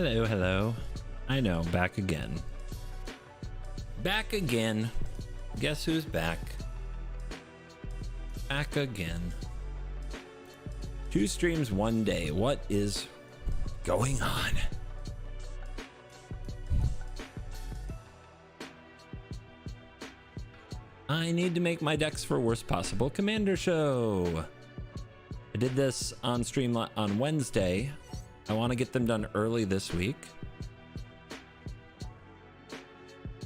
Hello, hello. I know, back again. Back again. Guess who's back? Back again. 2 streams, 1 day. What is going on? I need to make my decks for worst possible commander show. I did this on stream on Wednesday. I want to get them done early this week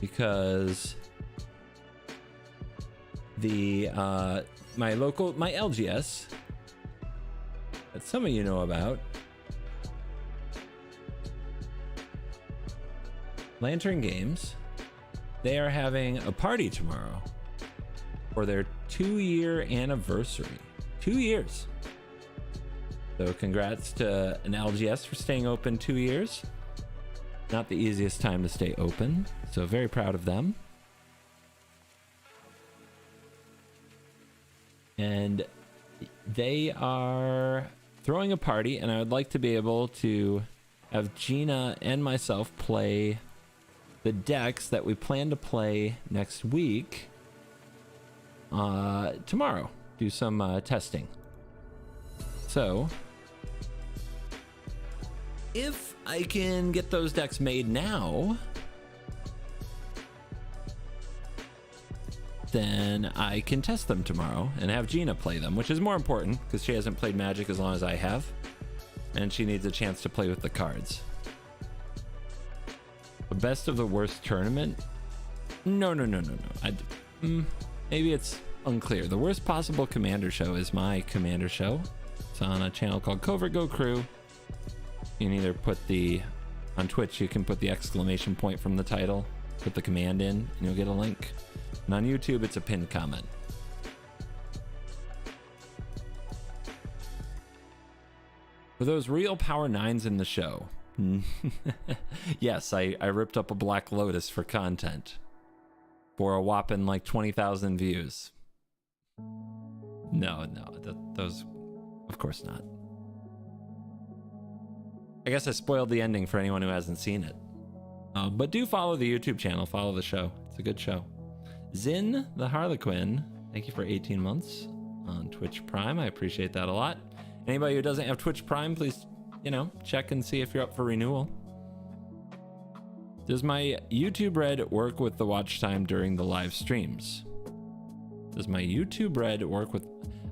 because the my LGS that some of you know about, Lantern Games, they are having a party tomorrow for their 2-year anniversary. 2 years. So congrats to an LGS for staying open 2 years. Not the easiest time to stay open, so very proud of them. And they are throwing a party, and I would like to be able to have Gina and myself play the decks that we plan to play next week. Tomorrow, do some testing. So if I can get those decks made now, then I can test them tomorrow and have Gina play them, which is more important because she hasn't played Magic as long as I have, and she needs a chance to play with the cards. The best of the worst tournament? No. Maybe it's unclear. The worst possible commander show is my commander show. It's on a channel called CovertGoCrew. You can either put on Twitch, you can put the exclamation point from the title, put the command in, and you'll get a link. And on YouTube, it's a pinned comment. For those real Power 9s in the show, yes, I ripped up a Black Lotus for content for a whopping like 20,000 views. No, those, of course not. I guess I spoiled the ending for anyone who hasn't seen it. But do follow the YouTube channel, follow the show. It's a good show. Zin the Harlequin, thank you for 18 months on Twitch Prime. I appreciate that a lot. Anybody who doesn't have Twitch Prime, please, check and see if you're up for renewal. Does my YouTube Red work with the watch time during the live streams? Does my YouTube Red work with...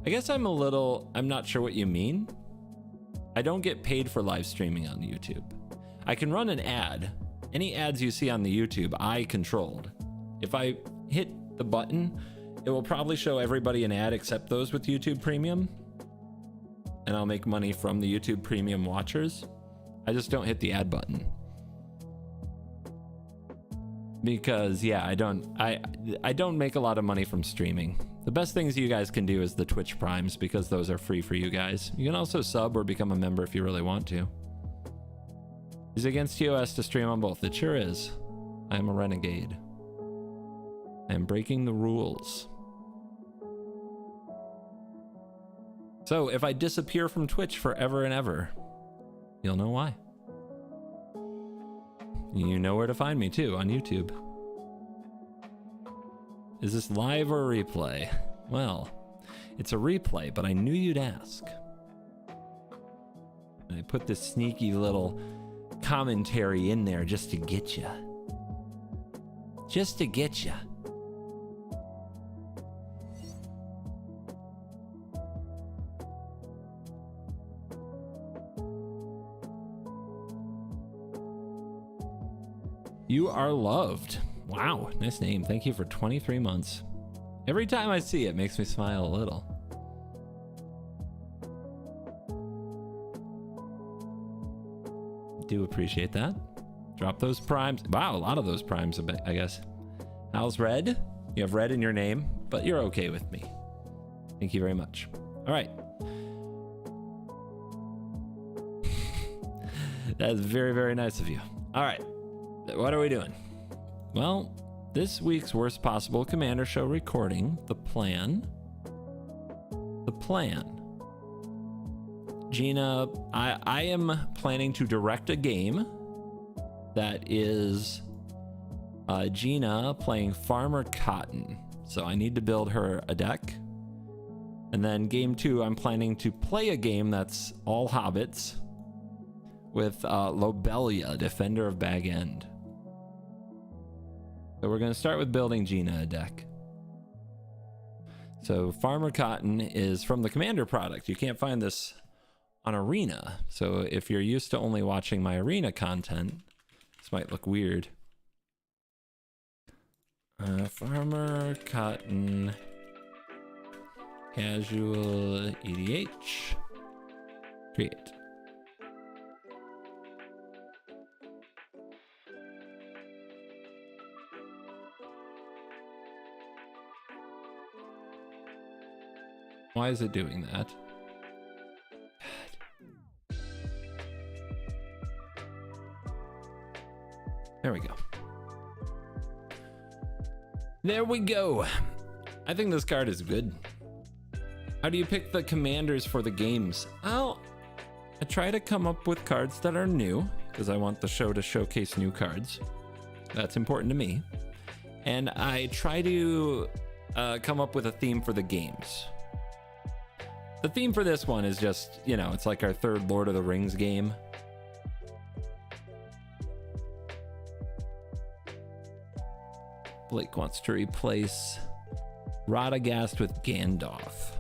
I guess I'm not sure what you mean. I don't get paid for live streaming on YouTube. I can run an ad. Any ads you see on the YouTube, I controlled. If I hit the button, it will probably show everybody an ad except those with YouTube Premium. And I'll make money from the YouTube Premium watchers. I just don't hit the ad button. Because yeah, I don't make a lot of money from streaming. The best things you guys can do is the Twitch Primes, because those are free for you guys. You can also sub or become a member if you really want to. Is it against TOS to stream on both? It sure is. I am a renegade. I am breaking the rules. So if I disappear from Twitch forever and ever, you'll know why. You know where to find me too, on YouTube. Is this live or replay? Well, it's a replay, but I knew you'd ask. And I put this sneaky little commentary in there just to get you. Just to get you. You are loved. Wow, nice name. Thank you for 23 months. Every time I see it, makes me smile a little. Do appreciate that. Drop those primes. Wow, a lot of those primes, I guess. How's Red? You have Red in your name, but you're okay with me. Thank you very much. All right. That is very, very nice of you. All right. What are we doing? Well, this week's worst possible commander show recording, the plan. Gina, I am planning to direct a game that is Gina playing Farmer Cotton. So I need to build her a deck. And then game 2, I'm planning to play a game that's all hobbits with Lobelia, Defender of Bag End. So we're going to start with building Gina a deck. So Farmer Cotton is from the Commander product. You can't find this on Arena. So if you're used to only watching my Arena content, this might look weird. Farmer Cotton Casual EDH. Create. Why is it doing that? God. There we go. There we go. I think this card is good. How do you pick the commanders for the games? Well, I try to come up with cards that are new because I want the show to showcase new cards. That's important to me. And I try to come up with a theme for the games. The theme for this one is just, you know, it's like our third Lord of the Rings game. Blake wants to replace Radagast with Gandalf.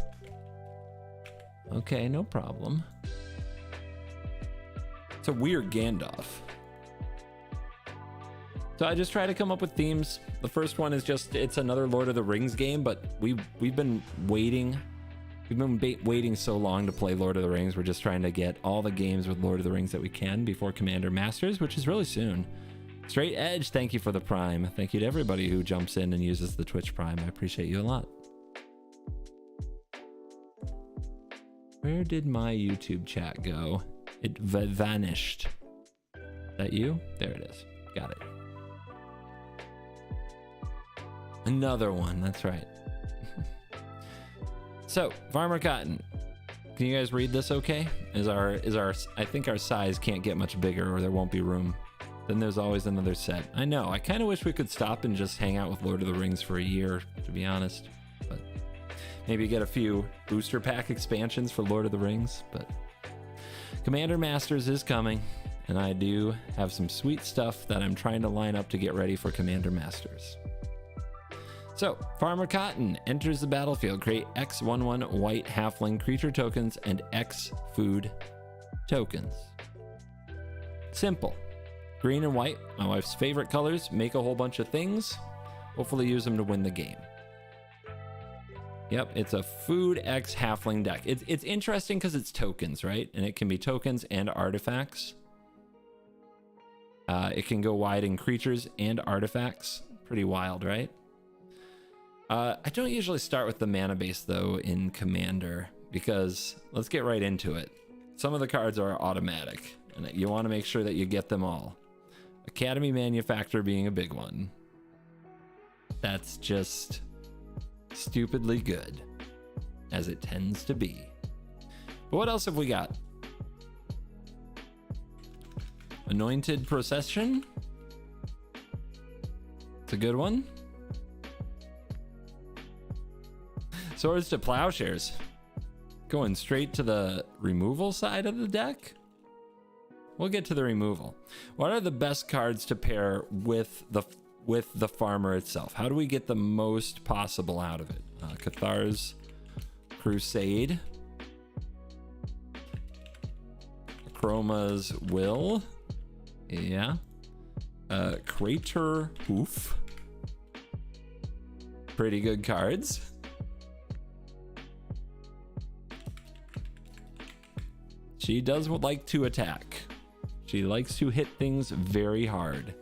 Okay, no problem. It's a weird Gandalf. So I just try to come up with themes. The first one is just, it's another Lord of the Rings game, but we've been waiting. We've been waiting so long to play Lord of the Rings. We're just trying to get all the games with Lord of the Rings that we can before Commander Masters, which is really soon. Straight Edge, thank you for the Prime. Thank you to everybody who jumps in and uses the Twitch Prime. I appreciate you a lot. Where did my YouTube chat go? It vanished. Is that you? There it is. Got it. Another one. That's right. So, Farmer Cotton. Can you guys read this okay? I think our size can't get much bigger or there won't be room. Then there's always another set. I know. I kind of wish we could stop and just hang out with Lord of the Rings for a year, to be honest. But maybe get a few booster pack expansions for Lord of the Rings. But Commander Masters is coming, and I do have some sweet stuff that I'm trying to line up to get ready for Commander Masters. So, Farmer Cotton enters the battlefield. Create X11 white halfling creature tokens and X food tokens. Simple. Green and white, my wife's favorite colors. Make a whole bunch of things. Hopefully use them to win the game. Yep, it's a food X halfling deck. It's interesting because it's tokens, right? And it can be tokens and artifacts. It can go wide in creatures and artifacts. Pretty wild, right? I don't usually start with the mana base though in Commander because let's get right into it. Some of the cards are automatic and you want to make sure that you get them all. Academy Manufacturer being a big one. That's just stupidly good, as it tends to be. But what else have we got? Anointed Procession. It's a good one. Swords to Plowshares. Going straight to the removal side of the deck. We'll get to the removal. What are the best cards to pair with the farmer itself? How do we get the most possible out of it? Cathar's Crusade. Chroma's Will. Yeah. Crater Hoof. Pretty good cards. She does like to attack. She likes to hit things very hard.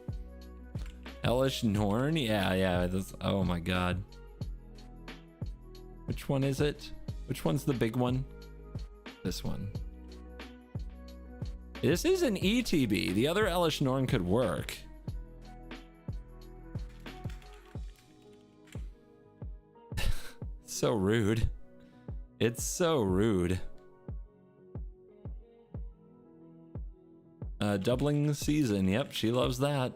Elish Norn? Yeah. Oh my god. Which one is it? Which one's the big one? This one. This is an ETB. The other Elish Norn could work. So rude. It's so rude. Doubling the season. Yep, she loves that.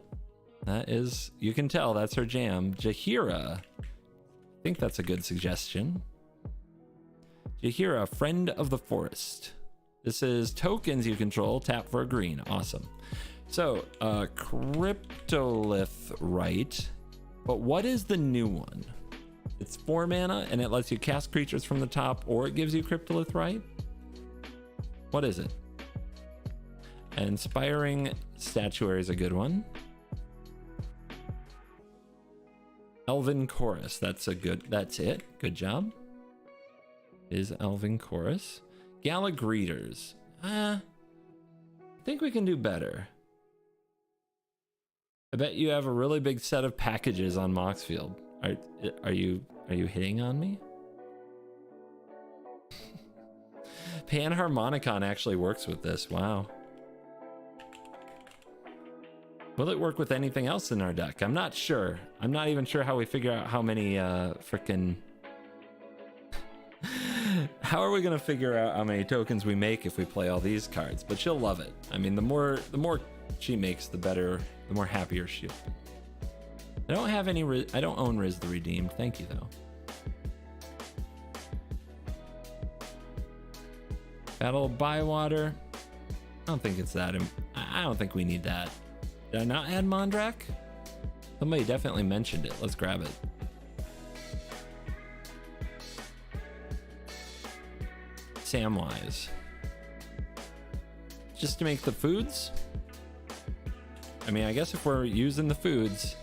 That is, you can tell that's her jam. Jahira. I think that's a good suggestion. Jahira, friend of the forest. This is tokens you control. Tap for a green. Awesome. So, Cryptolith right. But what is the new one? It's 4 mana and it lets you cast creatures from the top, or it gives you Cryptolith right? What is it? Inspiring Statuary is a good one. Elven Chorus, that's it. Good job. Is Elven Chorus. Gala Greeters. I think we can do better. I bet you have a really big set of packages on Moxfield. Are you hitting on me? Panharmonicon actually works with this. Wow. Will it work with anything else in our deck? I'm not sure. I'm not even sure how we figure out how many frickin' how are we gonna figure out how many tokens we make if we play all these cards? But she'll love it. I mean, the more she makes, the better, the more happier she'll be. I don't have any, I don't own Riz the Redeemed. Thank you though. Battle of Bywater. I don't think it's that. I don't think we need that. Did I not add Mondrak? Somebody definitely mentioned it. Let's grab it. Samwise. Just to make the foods? I mean, I guess if we're using the foods.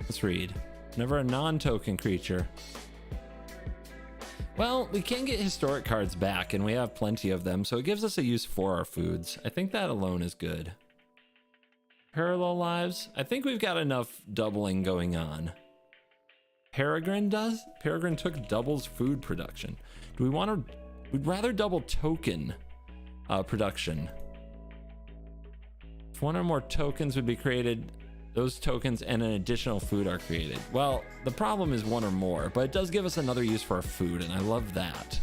Let's read. Whenever a non-token creature. Well, we can get historic cards back, and we have plenty of them, so it gives us a use for our foods. I think that alone is good. Parallel lives. I think we've got enough doubling going on. Peregrine does? Peregrine took doubles food production. Do we want to... We'd rather double token production. If one or more tokens would be created, those tokens and an additional food are created. Well, the problem is one or more, but it does give us another use for our food, and I love that.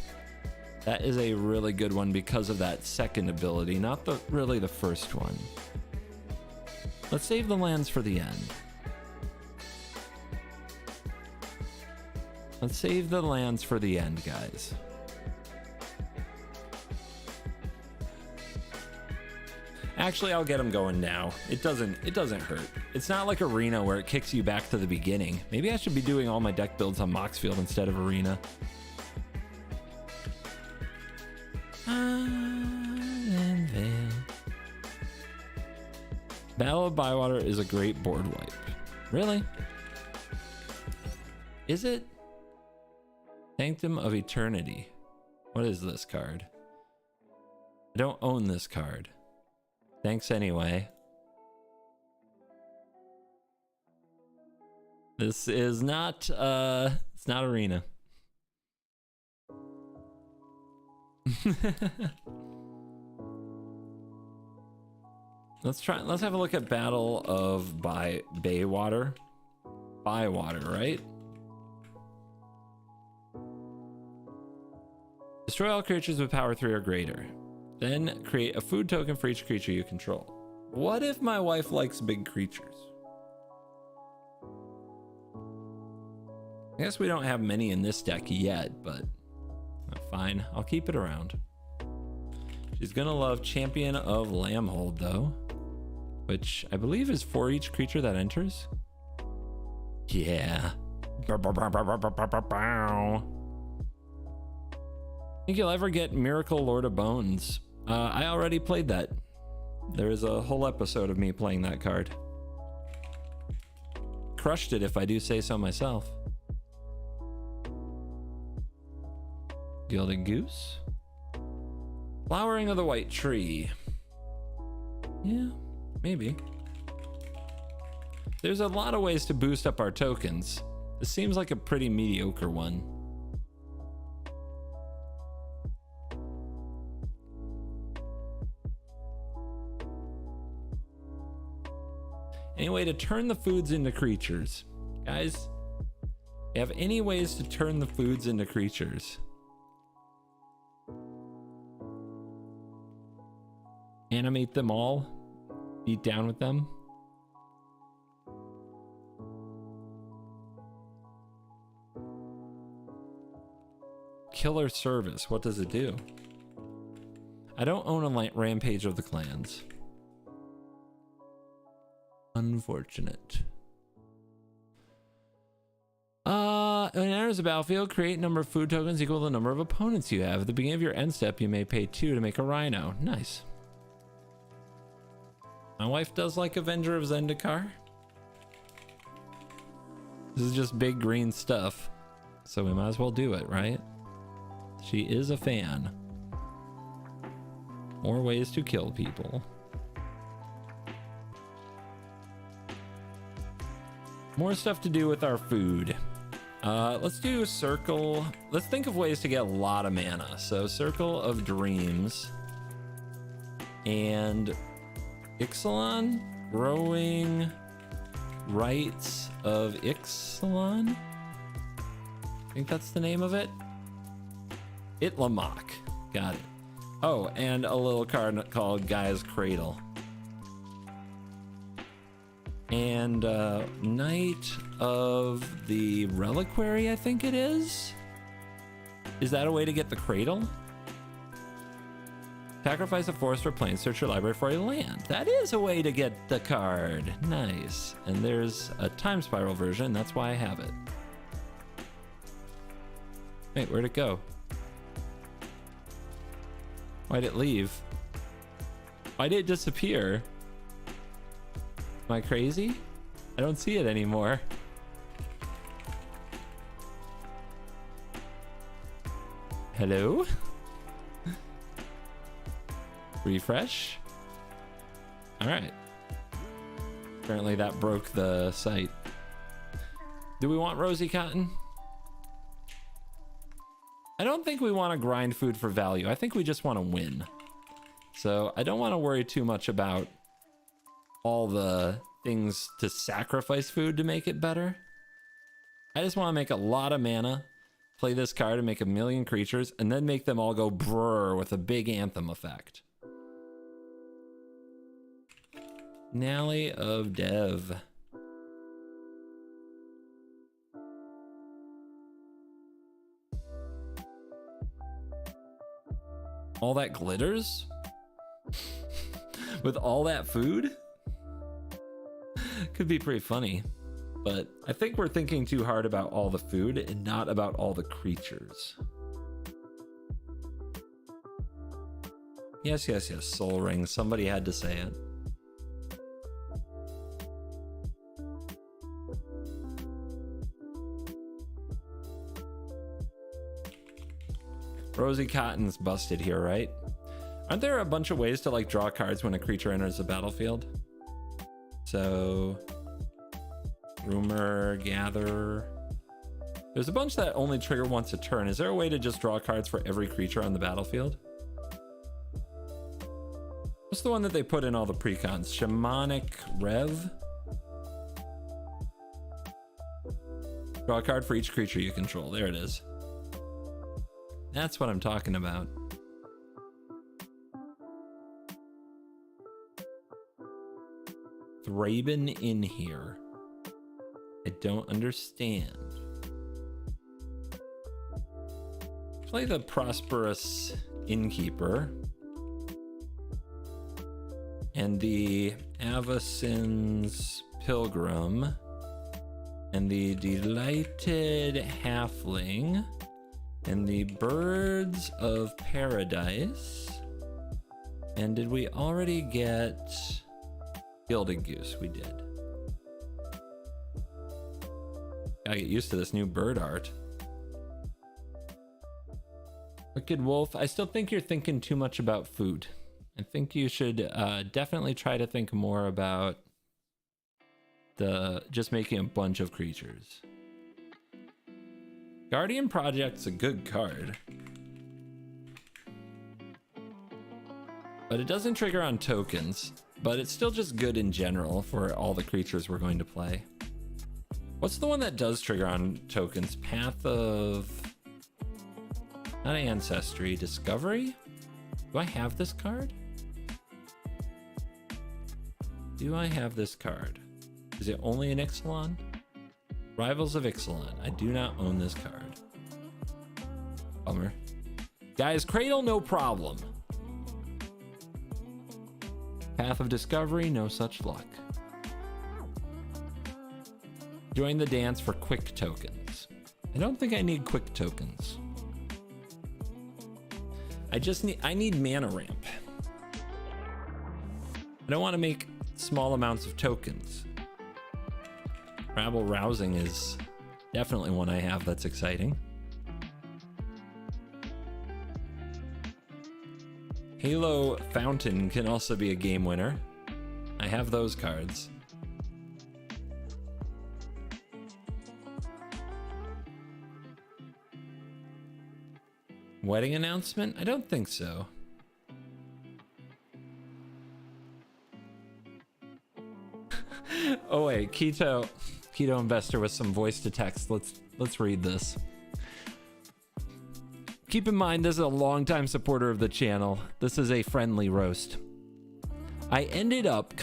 That is a really good one because of that second ability, not really the first one. Let's save the lands for the end. Let's save the lands for the end, guys. Actually, I'll get them going now. It doesn't hurt. It's not like Arena where it kicks you back to the beginning. Maybe I should be doing all my deck builds on Moxfield instead of Arena. Battle of Bywater is a great board wipe. Really? Is it? Sanctum of Eternity. What is this card? I don't own this card. Thanks anyway. This is not, it's not Arena. Let's have a look at Battle of Bywater. Bywater, right? Destroy all creatures with power 3 or greater. Then create a food token for each creature you control. What if my wife likes big creatures? I guess we don't have many in this deck yet, but fine. I'll keep it around. She's gonna love Champion of Lambhold though, which I believe is for each creature that enters. Yeah. Think you'll ever get Miracle Lord of Bones? I already played that. There is a whole episode of me playing that card. Crushed it, if I do say so myself. Gilded Goose. Flowering of the White Tree. Yeah, maybe. There's a lot of ways to boost up our tokens. This seems like a pretty mediocre one. Any way to turn the foods into creatures? Guys, you have any ways to turn the foods into creatures? Animate them all. Beat down with them. Killer service. What does it do? I don't own a Rampage of the Clans. Unfortunate. When it enters the battlefield, create number of food tokens equal to the number of opponents you have. At the beginning of your end step, you may pay 2 to make a rhino. Nice. My wife does like Avenger of Zendikar. This is just big green stuff, so we might as well do it, right? She is a fan. More ways to kill people. More stuff to do with our food. Let's do a circle. Let's think of ways to get a lot of mana. So Circle of Dreams and Ixalan, Growing Rites of Ixalan. I think that's the name of it. Itlamok. Got it. Oh, and a little card called Gaia's Cradle. And Knight of the Reliquary, I think it is. Is that a way to get the cradle? Sacrifice a forest or plain, search your library for a land. That is a way to get the card. Nice. And there's a time spiral version. That's why I have it. Wait, where'd it go? Why'd it leave? Why did it disappear? Am I crazy? I don't see it anymore. Hello? Refresh? All right. Apparently that broke the site. Do we want Rosy Cotton? I don't think we want to grind food for value. I think we just want to win. So I don't want to worry too much about all the things to sacrifice food to make it better. I just want to make a lot of mana, play this card and make 1,000,000 creatures, and then make them all go brrr with a big anthem effect. Nally of Dev. All that glitters? With all that food? Could be pretty funny, but I think we're thinking too hard about all the food and not about all the creatures. Yes, yes, yes, Soul Ring. Somebody had to say it. Rosy Cotton's busted here, right? Aren't there a bunch of ways to like draw cards when a creature enters the battlefield? So, Rumor, Gather. There's a bunch that only trigger once a turn. Is there a way to just draw cards for every creature on the battlefield? What's the one that they put in all the precons? Shamanic Rev? Draw a card for each creature you control. There it is. That's what I'm talking about. Thraben in here. I don't understand. Play the Prosperous Innkeeper. And the Avacyn's Pilgrim. And the Delighted Halfling. And the Birds of Paradise. And did we already get Gilded Goose? We did. Gotta get used to this new bird art. Wicked Wolf, I still think you're thinking too much about food. I think you should definitely try to think more about just making a bunch of creatures. Guardian Project's a good card, but it doesn't trigger on tokens, but it's still just good in general for all the creatures we're going to play. What's the one that does trigger on tokens? Path of... not Ancestry, Discovery? Do I have this card? do I have this card? Is it only an Ixalan? Rivals of Ixalan. I do not own this card. Bummer. Guys, Cradle, no problem. Path of Discovery, no such luck. Join the dance for quick tokens. I don't think I need quick tokens. I need mana ramp. I don't want to make small amounts of tokens. Rabble Rousing is definitely one I have that's exciting. Halo Fountain can also be a game winner. I have those cards. Wedding announcement? I don't think so. Oh wait, Keto Investor with some voice to text. Let's read this. Keep in mind, this is a longtime supporter of the channel. This is a friendly roast. I ended up,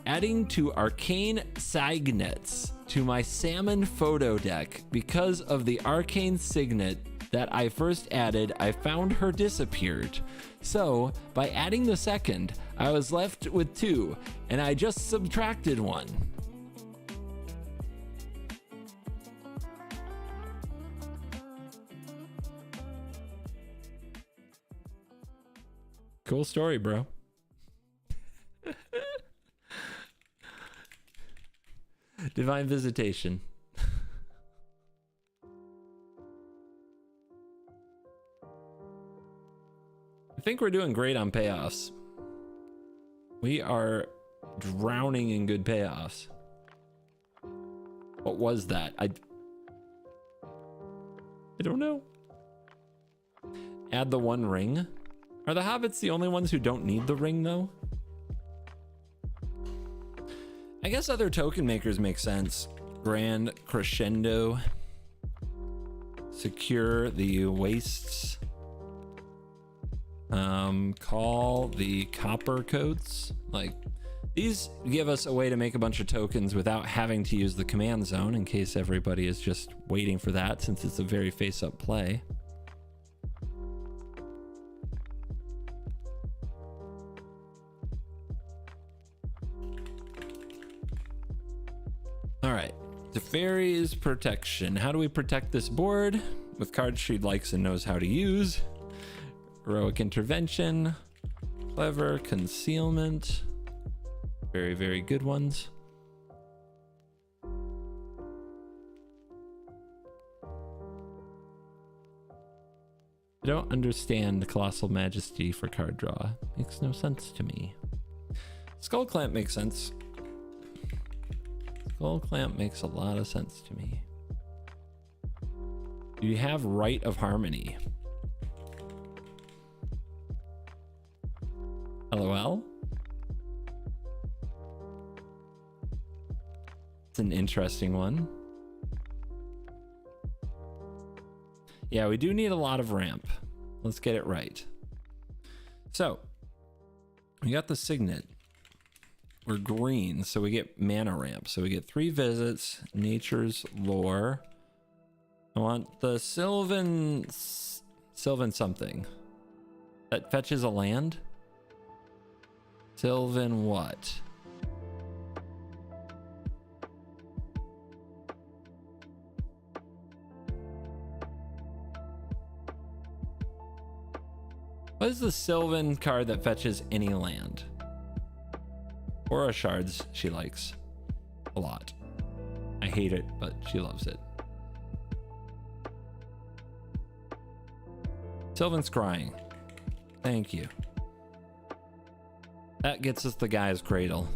adding to arcane signets to my salmon photo deck because of the arcane signet that I first added. I found her disappeared. So by adding the second, I was left with 2, and I just subtracted 1. Cool story, bro. Divine Visitation. I think we're doing great on payoffs. We are drowning in good payoffs. What was that? I don't know. Add the 1 ring. Are the hobbits the only ones who don't need the ring, though? I guess other token makers make sense. Grand Crescendo. Secure the wastes. Call the copper coats. Like, these give us a way to make a bunch of tokens without having to use the command zone, in case everybody is just waiting for that, since it's a very face-up play. All right, Teferi's Protection. How do we protect this board? With cards she likes and knows how to use. Heroic Intervention, Clever Concealment. Very, very good ones. I don't understand Colossal Majesty for card draw. Makes no sense to me. Skull Clamp makes sense. Skull Clamp makes a lot of sense to me. Do you have Rite of Harmony? LOL? It's an interesting one. Yeah, we do need a lot of ramp. Let's get it right. So, we got the Signet. We're green, so we get mana ramp. So we get 3 visits, Nature's Lore. I want the Sylvan something. That fetches a land? Sylvan what? What is the Sylvan card that fetches any land? Aura Shards she likes a lot. I hate it, but she loves it. Sylvan's Crying. Thank you. That gets us the Guy's Cradle.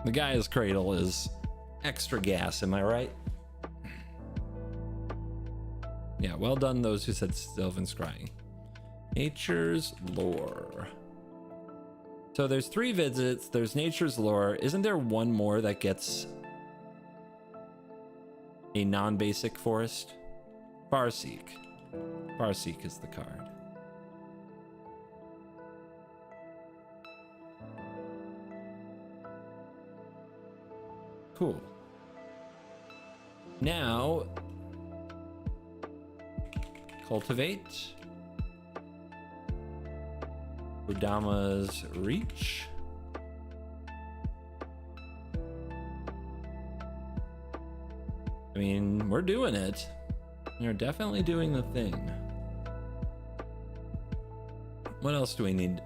The Guy's Cradle is extra gas, am I right? Yeah, well done those who said Sylvan's Crying. Nature's Lore. So there's 3 visits, there's Nature's Lore. Isn't there one more that gets a non-basic forest? Farseek. Farseek is the card. Cool. Now, cultivate. Udama's reach. I mean, we're doing it. We're definitely doing the thing. What else do we need?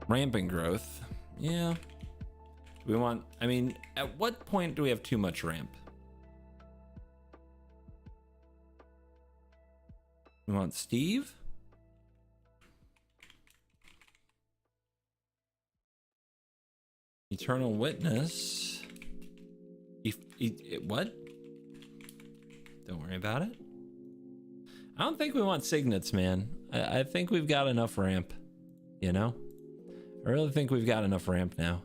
Rampant growth. Yeah. We want, I mean, at what point do we have too much ramp? We want Steve. Eternal Witness. What? Don't worry about it. I don't think we want signets, man. I think we've got enough ramp, you know? I really think we've got enough ramp now.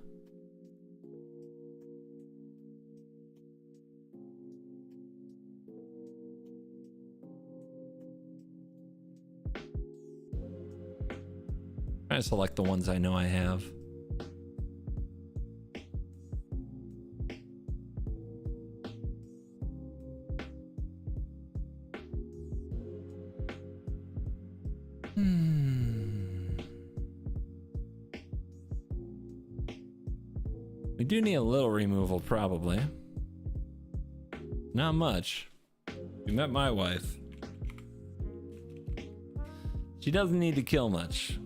I select the ones I know I have. We do need a little removal, probably. Not much. You met my wife. She doesn't need to kill much.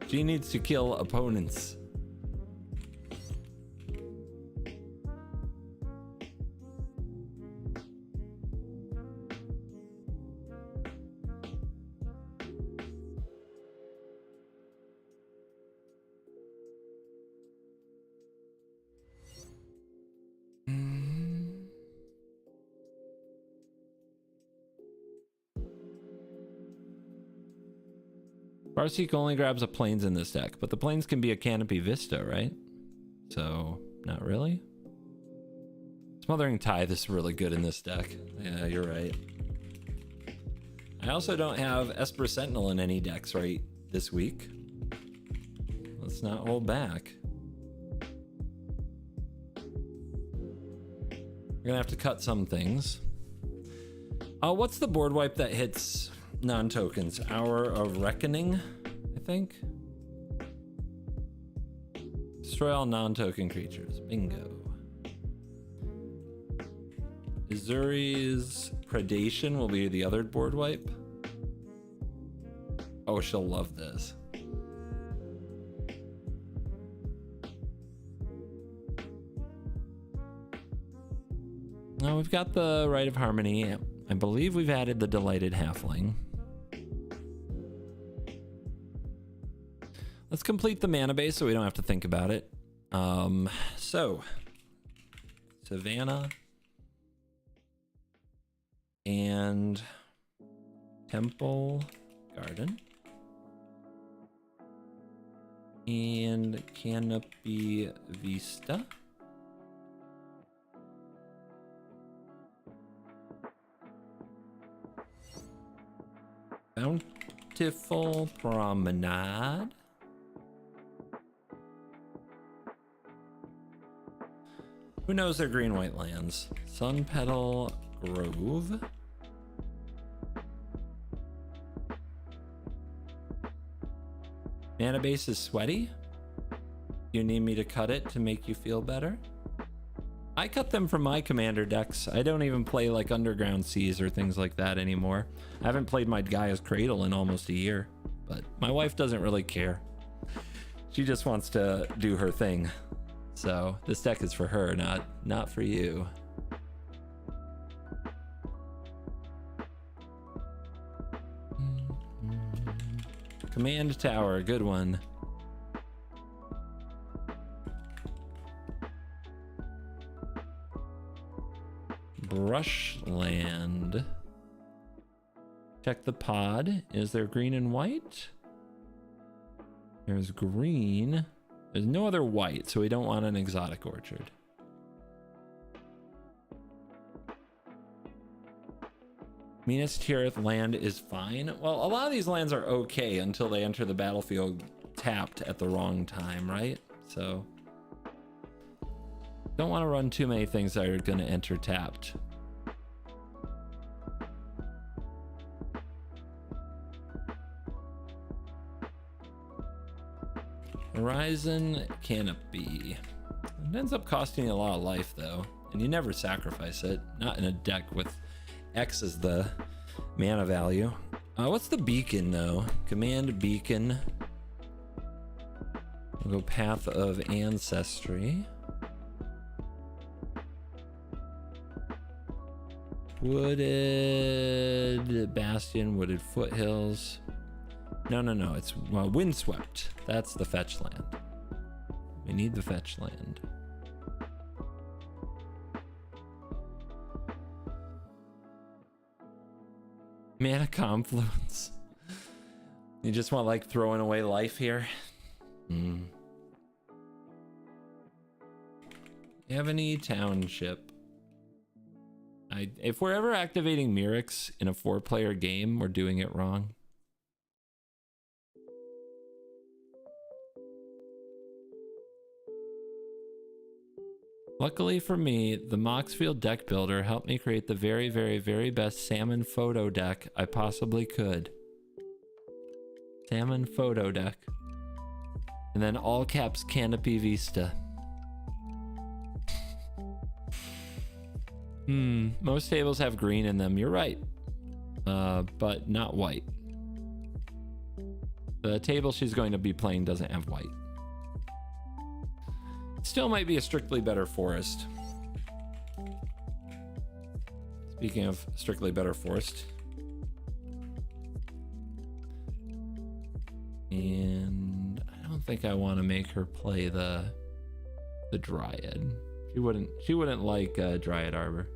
She needs to kill opponents. Farseek only grabs a plains in this deck, but the plains can be a Canopy Vista, right? So, not really. Smothering Tithe is really good in this deck. Yeah, you're right. I also don't have Esper Sentinel in any decks right this week. Let's not hold back. We're gonna have to cut some things. What's the board wipe that hits non-tokens? Hour of Reckoning, I think. Destroy all non-token creatures. Bingo. Izuri's Predation will be the other board wipe. Oh, she'll love this. Now we've got the Rite of Harmony. I believe we've added the Delighted Halfling. Let's complete the mana base so we don't have to think about it. So Savannah and Temple Garden and Canopy Vista. Bountiful Promenade. Who knows their green-white lands? Sun Petal Grove. Mana base is sweaty. You need me to cut it to make you feel better? I cut them from my commander decks. I don't even play like Underground Seas or things like that anymore. I haven't played my Gaia's Cradle in almost a year, but my wife doesn't really care. She just wants to do her thing. So this deck is for her, not for you. Command Tower, good one. Brushland. Check the pod. Is there green and white? There's green. There's no other white, so we don't want an exotic orchard. Meanest tier land is fine. Well, a lot of these lands are okay until they enter the battlefield tapped at the wrong time, right? So don't want to run too many things that are going to enter tapped. Horizon Canopy. It ends up costing you a lot of life though, and you never sacrifice it. Not in a deck with X as the mana value. What's the beacon though? Command beacon. We'll go Path of Ancestry. Wooded Bastion, Wooded Foothills. No, it's Windswept. That's the fetch land. We need the fetch land. Mana Confluence. You just want like throwing away life here? Avony Township. If we're ever activating Mirrex in a 4-player game, we're doing it wrong. Luckily for me, the Moxfield deck builder helped me create the very, very, very best salmon photo deck I possibly could. Salmon photo deck. And then all caps Canopy Vista. Most tables have green in them, you're right. But not white. The table she's going to be playing doesn't have white. Still might be a strictly better forest. Speaking of strictly better forest. And I don't think I want to make her play the Dryad. She wouldn't like Dryad Arbor.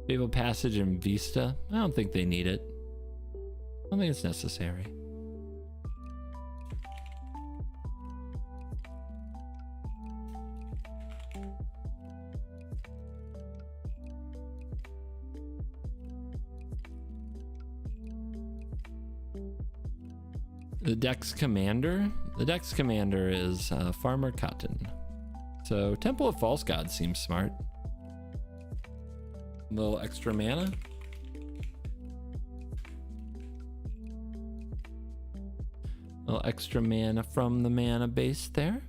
Fabled Passage and Vista. I don't think they need it. I don't think it's necessary. The deck's commander? The deck's commander is Farmer Cotton. So Temple of False God seems smart. A little extra mana. A little extra mana from the mana base there.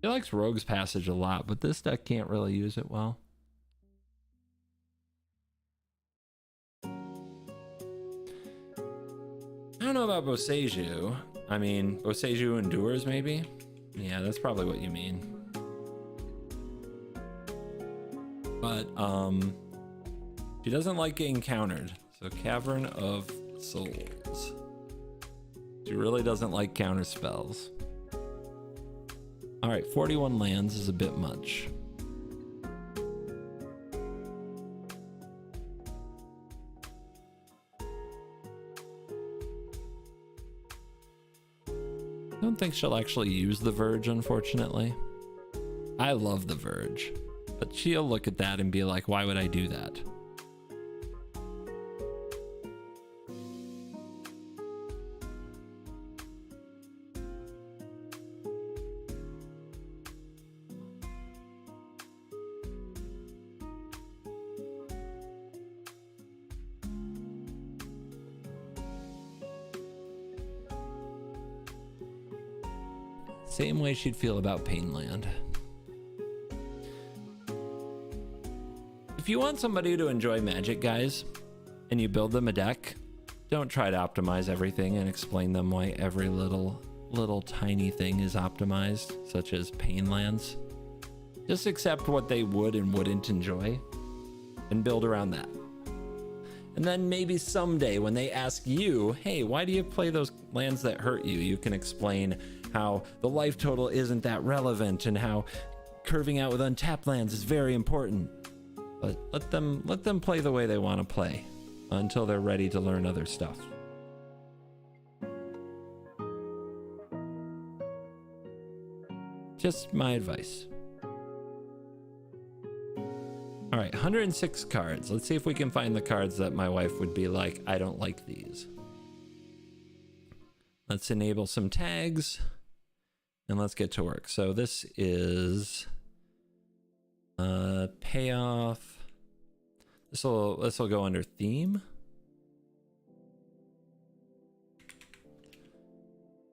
He likes Rogue's Passage a lot, but this deck can't really use it well. I don't know about Boseiju. I mean, Boseiju Endures, maybe? Yeah, that's probably what you mean. But, she doesn't like getting countered. So, Cavern of Souls. She really doesn't like counter spells. Alright, 41 lands is a bit much. I don't think she'll actually use the Verge, unfortunately. I love the Verge, but she'll look at that and be like, why would I do that? Same way she'd feel about Painland. If you want somebody to enjoy Magic, guys, and you build them a deck, don't try to optimize everything and explain them why every little tiny thing is optimized, such as Painlands. Just accept what they would and wouldn't enjoy and build around that. And then maybe someday when they ask you, hey, why do you play those lands that hurt you? You can explain how the life total isn't that relevant and how curving out with untapped lands is very important. But let them play the way they want to play until they're ready to learn other stuff. Just my advice. All right, 106 cards. Let's see if we can find the cards that my wife would be like, I don't like these. Let's enable some tags and let's get to work. So this is payoff. This will go under theme.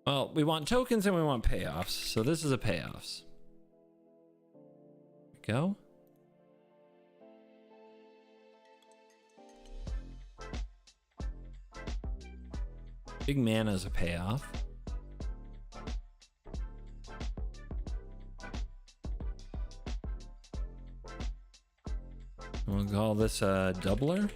Well, we want tokens and we want payoffs. So this is a payoffs. There we go. Big mana is a payoff. We'll call this a doubler.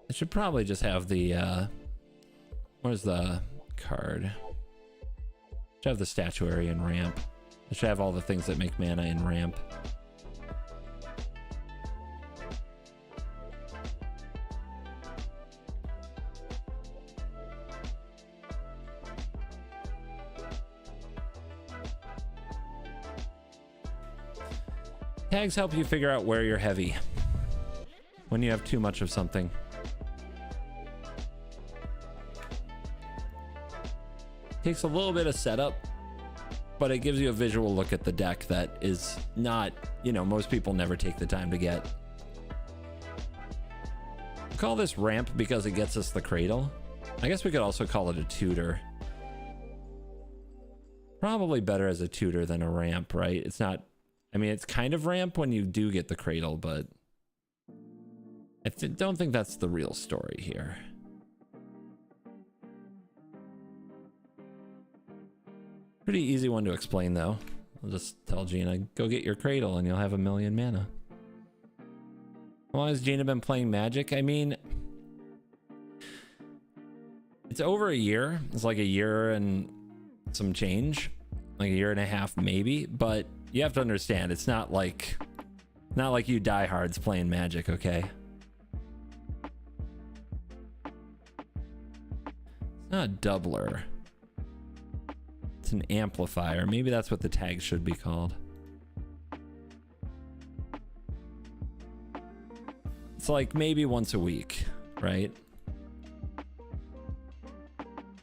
I should probably just have the, where's the card? Should have the statuary and ramp. I should have all the things that make mana in ramp. Tags help you figure out where you're heavy when you have too much of something. Takes a little bit of setup, but it gives you a visual look at the deck that is not, you know, most people never take the time to get. We call this ramp because it gets us the cradle. I guess we could also call it a tutor. Probably better as a tutor than a ramp, right? It's not, I mean, it's kind of ramp when you do get the cradle, but I don't think that's the real story here. Pretty easy one to explain, though. I'll just tell Gina, go get your cradle and you'll have 1,000,000 mana. How long has Gina been playing Magic? I mean, it's over a year. It's like a year and some change, like a year and a half maybe, but you have to understand, it's not like you diehards playing Magic, okay? It's not a doubler. It's an amplifier. Maybe that's what the tag should be called. It's like maybe once a week, right?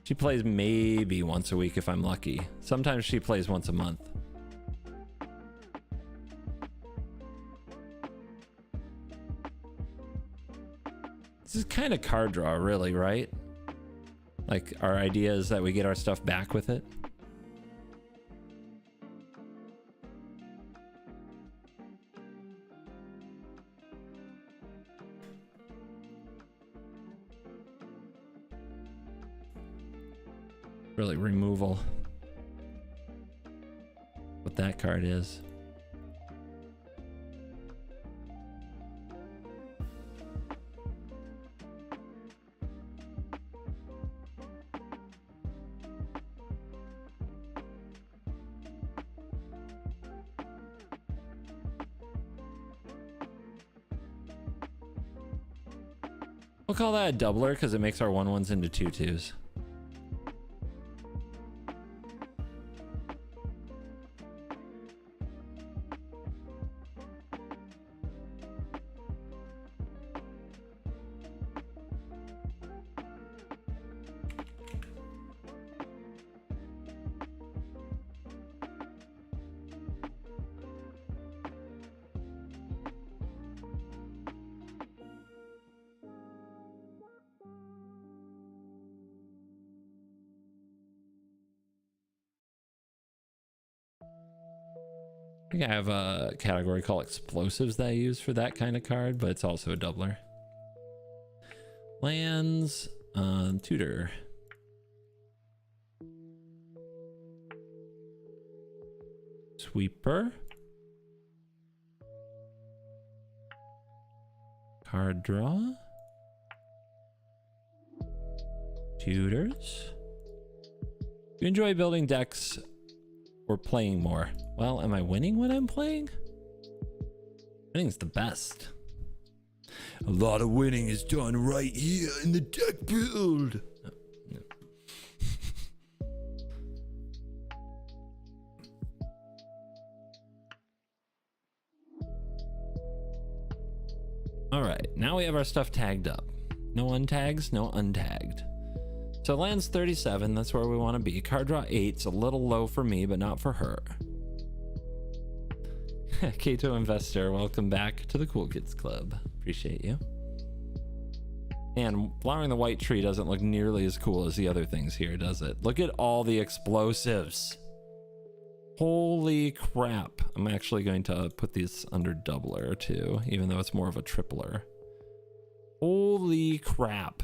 She plays maybe once a week if I'm lucky. Sometimes she plays once a month. This is kind of card draw, really, right? Like, our idea is that we get our stuff back with it. Really, removal. What that card is. We'll call that a doubler because it makes our 1/1s into 2/2s. think I have a category called explosives that I use for that kind of card, but it's also a doubler. Lands, tutor. Sweeper. Card draw. Tutors. You enjoy building decks or playing more? Well, am I winning when I'm playing? Winning's the best. A lot of winning is done right here in the deck build. Oh, no. All right, now we have our stuff tagged up. No untags, no untagged. So lands 37, that's where we want to be. Card draw 8's a little low for me, but not for her. Kato Investor, welcome back to the Cool Kids Club. Appreciate you. And flowering the white tree doesn't look nearly as cool as the other things here, does it? Look at all the explosives. Holy crap. I'm actually going to put these under doubler too, even though it's more of a tripler. Holy crap.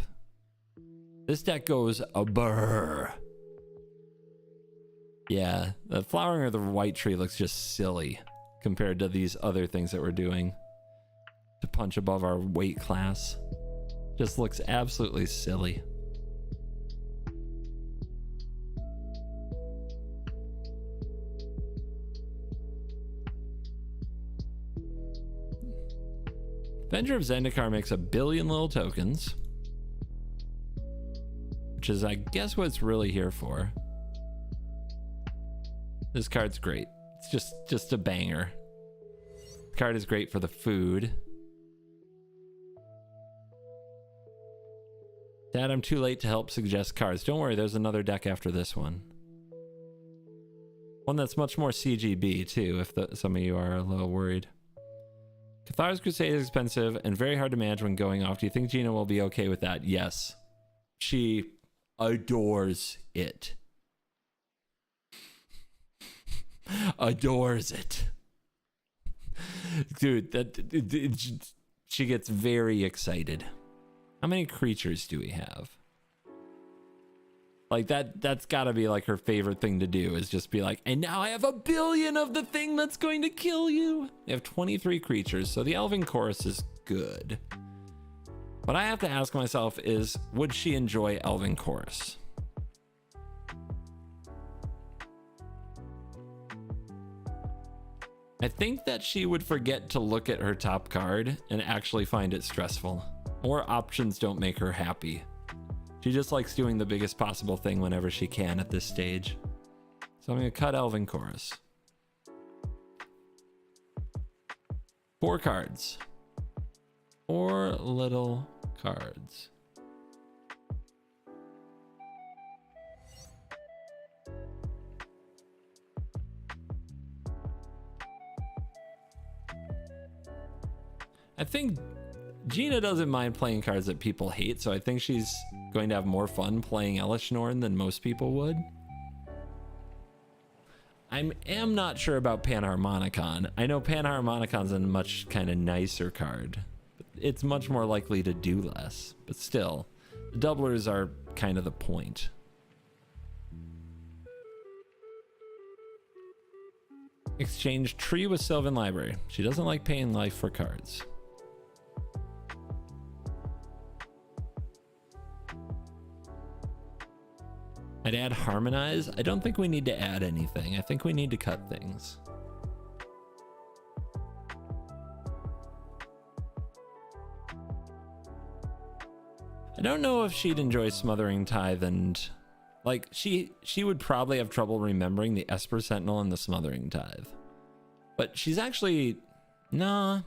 This deck goes a burr. Yeah, the flowering of the white tree looks just silly compared to these other things that we're doing to punch above our weight class. Just looks absolutely silly. Avenger of Zendikar makes a billion little tokens, which is, I guess, what it's really here for. This card's great. It's just a banger. This card is great for the food. Dad, I'm too late to help suggest cards. Don't worry, there's another deck after this one. One that's much more CGB too, if some of you are a little worried. Cathar's Crusade is expensive and very hard to manage when going off. Do you think Gina will be okay with that? Yes. She adores it. Adores it. Dude, she gets very excited. How many creatures do we have? Like that's gotta be like her favorite thing to do, is just be like, and now I have a billion of the thing that's going to kill you. We have 23 creatures, so the Elven Chorus is good. What I have to ask myself is, would she enjoy Elven Chorus? I think that she would forget to look at her top card and actually find it stressful. More options don't make her happy. She just likes doing the biggest possible thing whenever she can at this stage. So I'm going to cut Elven Chorus. 4 cards. 4 little cards. I think Gina doesn't mind playing cards that people hate, so I think she's going to have more fun playing Elish Norn than most people would. I am not sure about Panharmonicon. I know Panharmonicon's a much kind of nicer card. But it's much more likely to do less, but still, the doublers are kind of the point. Exchange Tree with Sylvan Library. She doesn't like paying life for cards. I'd add Harmonize. I don't think we need to add anything. I think we need to cut things. I don't know if she'd enjoy Smothering Tithe, and like she would probably have trouble remembering the Esper Sentinel and the Smothering Tithe. But she's actually no,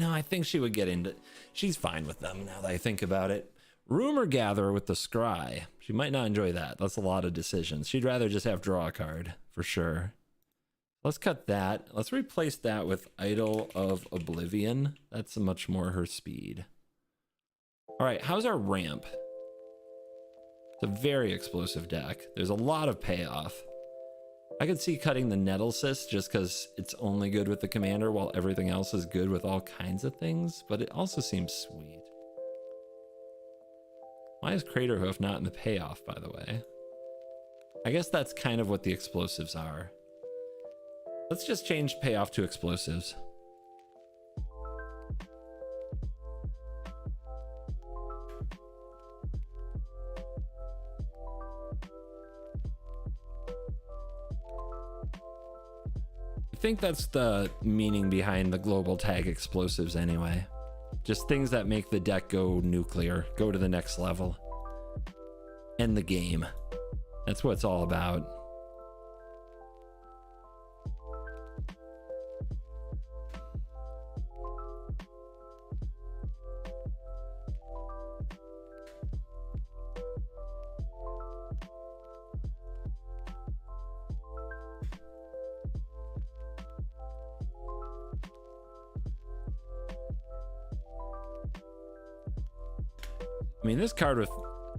I think she would get into, she's fine with them now that I think about it. Rumor Gatherer with the Scry. She might not enjoy that. That's a lot of decisions. She'd rather just have draw a card for sure. Let's cut that. Let's replace that with Idol of Oblivion. That's much more her speed. All right, how's our ramp? It's a very explosive deck. There's a lot of payoff. I could see cutting the Nettle Cyst just because it's only good with the commander while everything else is good with all kinds of things, but it also seems sweet. Why is Craterhoof not in the payoff, by the way? I guess that's kind of what the explosives are. Let's just change payoff to explosives. I think that's the meaning behind the global tag explosives anyway. Just things that make the deck go nuclear, go to the next level. End the game. That's what it's all about. I mean, this card with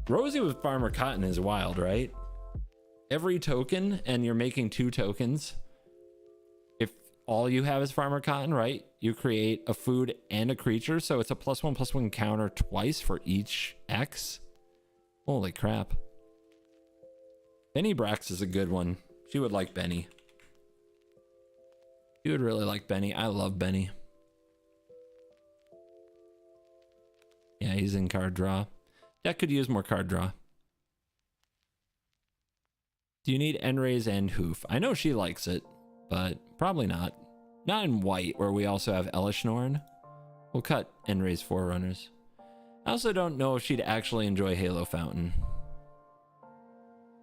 Rosie with Farmer Cotton is wild, right? Every token, and you're making 2 tokens. If all you have is Farmer Cotton, right? You create a food and a creature, so it's a +1/+1 counter twice for each X. Holy crap. Benny Brax is a good one. She would like Benny. She would really like Benny. I love Benny. Yeah, he's in card draw. Deck could use more card draw. Do you need Enrays and Hoof? I know she likes it, but probably not. Not in white, where we also have Elishnorn. We'll cut Enrays Forerunners. I also don't know if she'd actually enjoy Halo Fountain.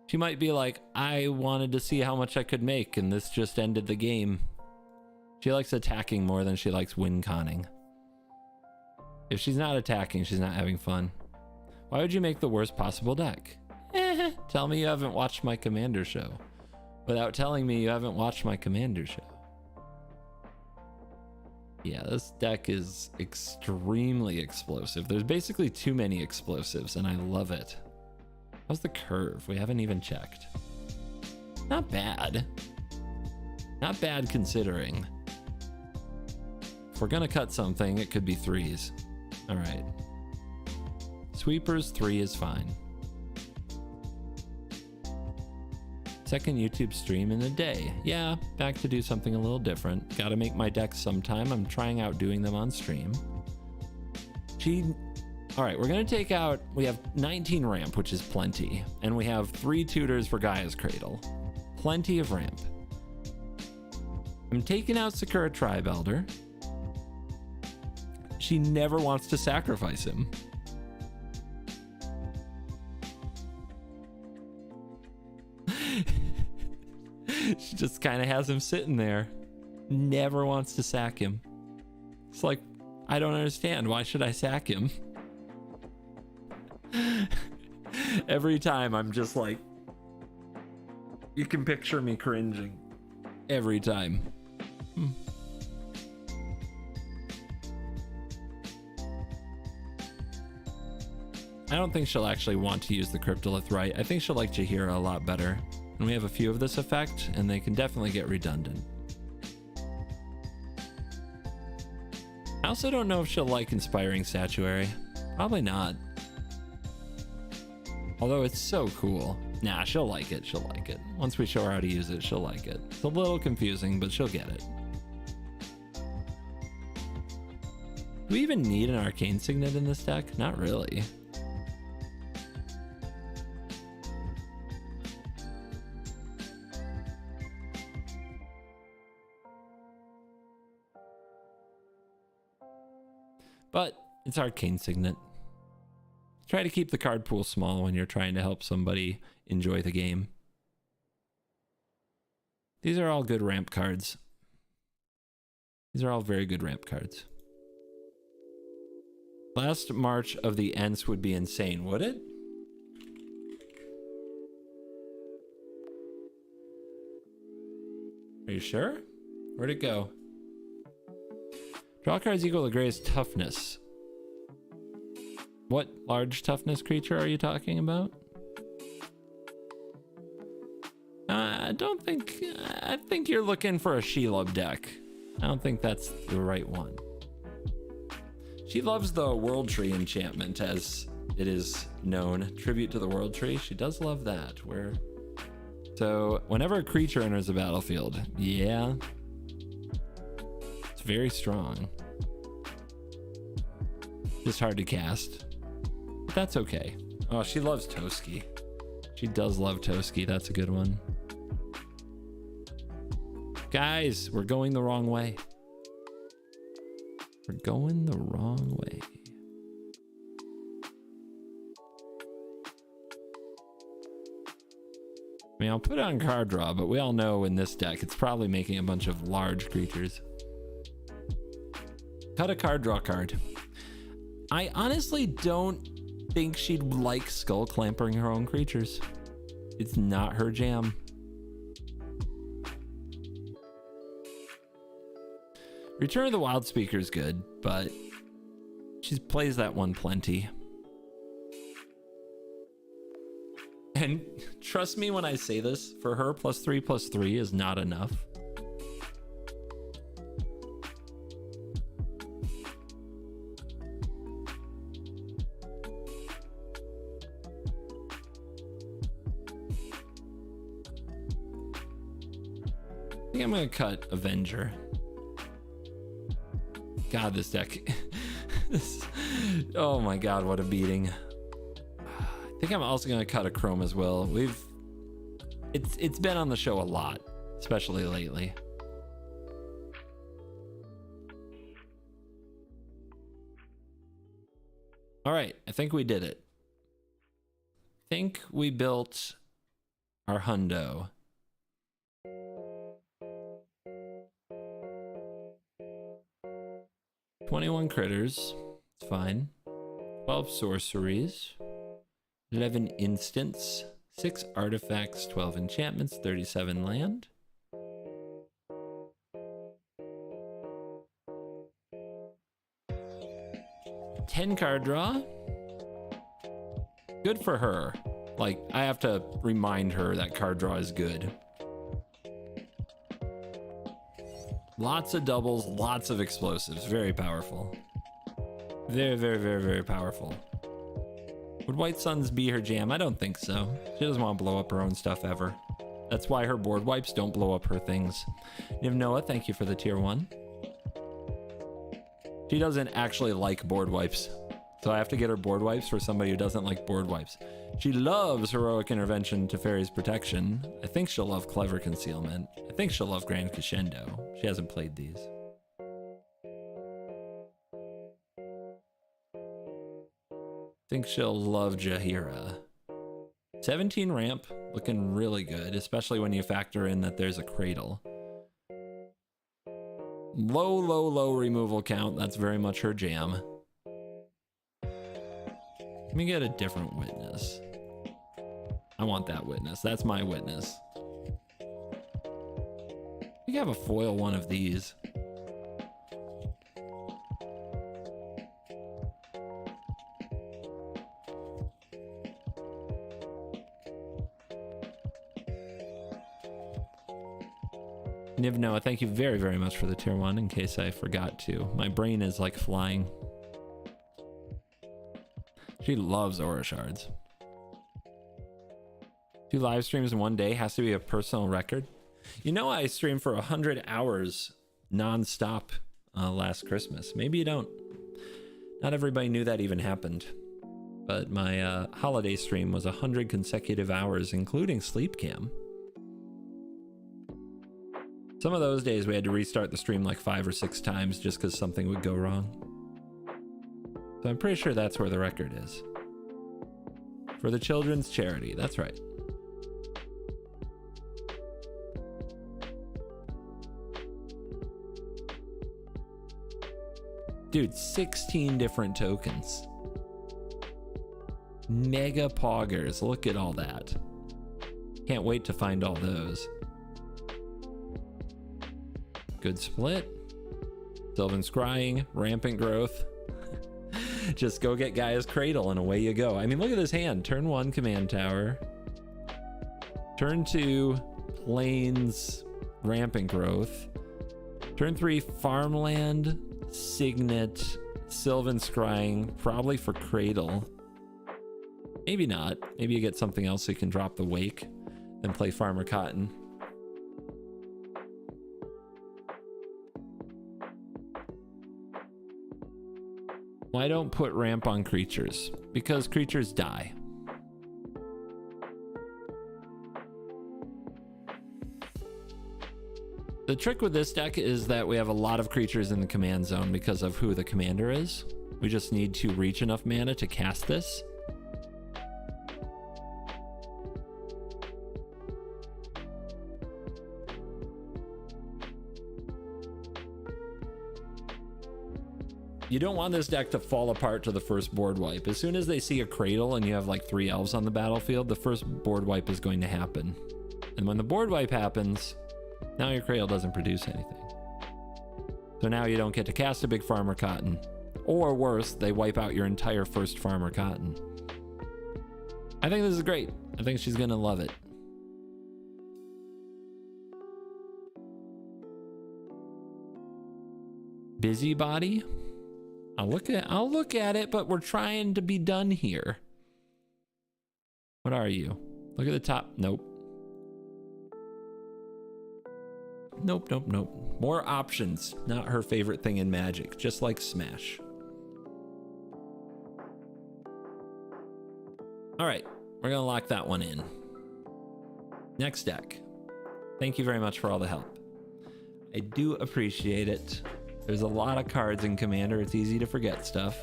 She might be like, I wanted to see how much I could make, and this just ended the game. She likes attacking more than she likes win-conning. If she's not attacking, she's not having fun. Why would you make the worst possible deck? Tell me you haven't watched my Commander show. Without telling me you haven't watched my Commander show. Yeah, this deck is extremely explosive. There's basically too many explosives, and I love it. How's the curve? We haven't even checked. Not bad. Not bad considering. If we're gonna cut something, it could be 3s. All right. Sweepers 3 is fine. Second YouTube stream in a day. Yeah, back to do something a little different. Gotta make my decks sometime. I'm trying out doing them on stream. All right, we're gonna take out, we have 19 ramp, which is plenty. And we have 3 tutors for Gaia's Cradle. Plenty of ramp. I'm taking out Sakura Tribe Elder. She never wants to sacrifice him. She just kind of has him sitting there. Never wants to sack him. It's like, I don't understand. Why should I sack him? Every time I'm just like, you can picture me cringing. Every time. I don't think she'll actually want to use the Cryptolith right. I think she'll like Jaheira a lot better. And we have a few of this effect, and they can definitely get redundant. I also don't know if she'll like Inspiring Statuary. Probably not. Although it's so cool. Nah, she'll like it. She'll like it. Once we show her how to use it, she'll like it. It's a little confusing, but she'll get it. Do we even need an Arcane Signet in this deck? Not really. But it's Arcane Signet. Try to keep the card pool small when you're trying to help somebody enjoy the game. These are all good ramp cards. These are all very good ramp cards. Last March of the Ents would be insane, would it? Are you sure? Where'd it go? Draw cards equal to greatest toughness. What large toughness creature are you talking about? I think you're looking for a Shelob deck. I don't think that's the right one. She loves the World Tree enchantment, as it is known. Tribute to the World Tree. She does love that. So whenever a creature enters the battlefield, yeah, it's very strong. Just hard to cast, but that's okay. Oh, she loves Toski. She does love Toski. That's a good one. Guys, we're going the wrong way. We're going the wrong way. I mean, I'll put it on card draw, but we all know in this deck, it's probably making a bunch of large creatures. Cut a card draw card. I honestly don't think she'd like skull clampering her own creatures. It's not her jam. Return of the Wild Speaker is good, but she plays that one plenty. And trust me when I say this, for her, +3/+3 is not enough. I think I'm gonna cut Avenger. God, this deck. Oh my God, what a beating. I think I'm also gonna cut a Chrome as well. It's been on the show a lot, especially lately. All right, I think we did it. I think we built our hundo. $21 critters, it's fine. 12 sorceries, 11 instants, 6 artifacts, 12 enchantments, 37 land. $10 card draw. Good for her. Like, I have to remind her that card draw is good. Lots of doubles, lots of explosives. Very powerful. Very, very, very, very powerful. Would White Suns be her jam? I don't think so. She doesn't want to blow up her own stuff ever. That's why her board wipes don't blow up her things. Niv Noah, thank you for the tier 1. She doesn't actually like board wipes, so I have to get her board wipes for somebody who doesn't like board wipes. She loves Heroic Intervention to Fairy's Protection. I think she'll love Clever Concealment. I think she'll love Grand Crescendo. She hasn't played these. I think she'll love Jaheira. 17 ramp, looking really good, especially when you factor in that there's a cradle. Low, low, low removal count. That's very much her jam. Let me get a different witness. I want that witness. That's my witness. We have a foil one of these. Niv Noah, thank you very, very much for the tier 1 in case I forgot to. My brain is like flying. She loves Aura Shards. 2 live streams in one day has to be a personal record. You know, I streamed for 100 hours non-stop last Christmas. Maybe you don't. Not everybody knew that even happened. But my holiday stream was 100 consecutive hours, including sleep cam. Some of those days we had to restart the stream like 5 or 6 times just because something would go wrong. So I'm pretty sure that's where the record is. For the children's charity, that's right. Dude, 16 different tokens. Mega poggers, look at all that. Can't wait to find all those. Good split. Sylvan Scrying, Rampant Growth. Just go get Gaia's Cradle and away you go. I mean, look at this hand. Turn 1, Command Tower. Turn 2, Plains, Rampant Growth. Turn 3, Farmland, Signet, Sylvan Scrying, probably for Cradle. Maybe not. Maybe you get something else so you can drop the Wake and play Farmer Cotton. Why don't put ramp on creatures? Because creatures die. The trick with this deck is that we have a lot of creatures in the command zone because of who the commander is. We just need to reach enough mana to cast this. You don't want this deck to fall apart to the first board wipe. As soon as they see a Cradle and you have like 3 elves on the battlefield, the first board wipe is going to happen. And when the board wipe happens, now your Cradle doesn't produce anything. So now you don't get to cast a big Farmer Cotton. Or worse, they wipe out your entire first Farmer Cotton. I think this is great. I think she's gonna love it. Busybody? I'll look at it, but we're trying to be done here. What are you? Look at the top. Nope. Nope, nope, nope. More options. Not her favorite thing in Magic, just like Smash. All right, we're gonna lock that one in. Next deck. Thank you very much for all the help. I do appreciate it. There's a lot of cards in Commander. It's easy to forget stuff.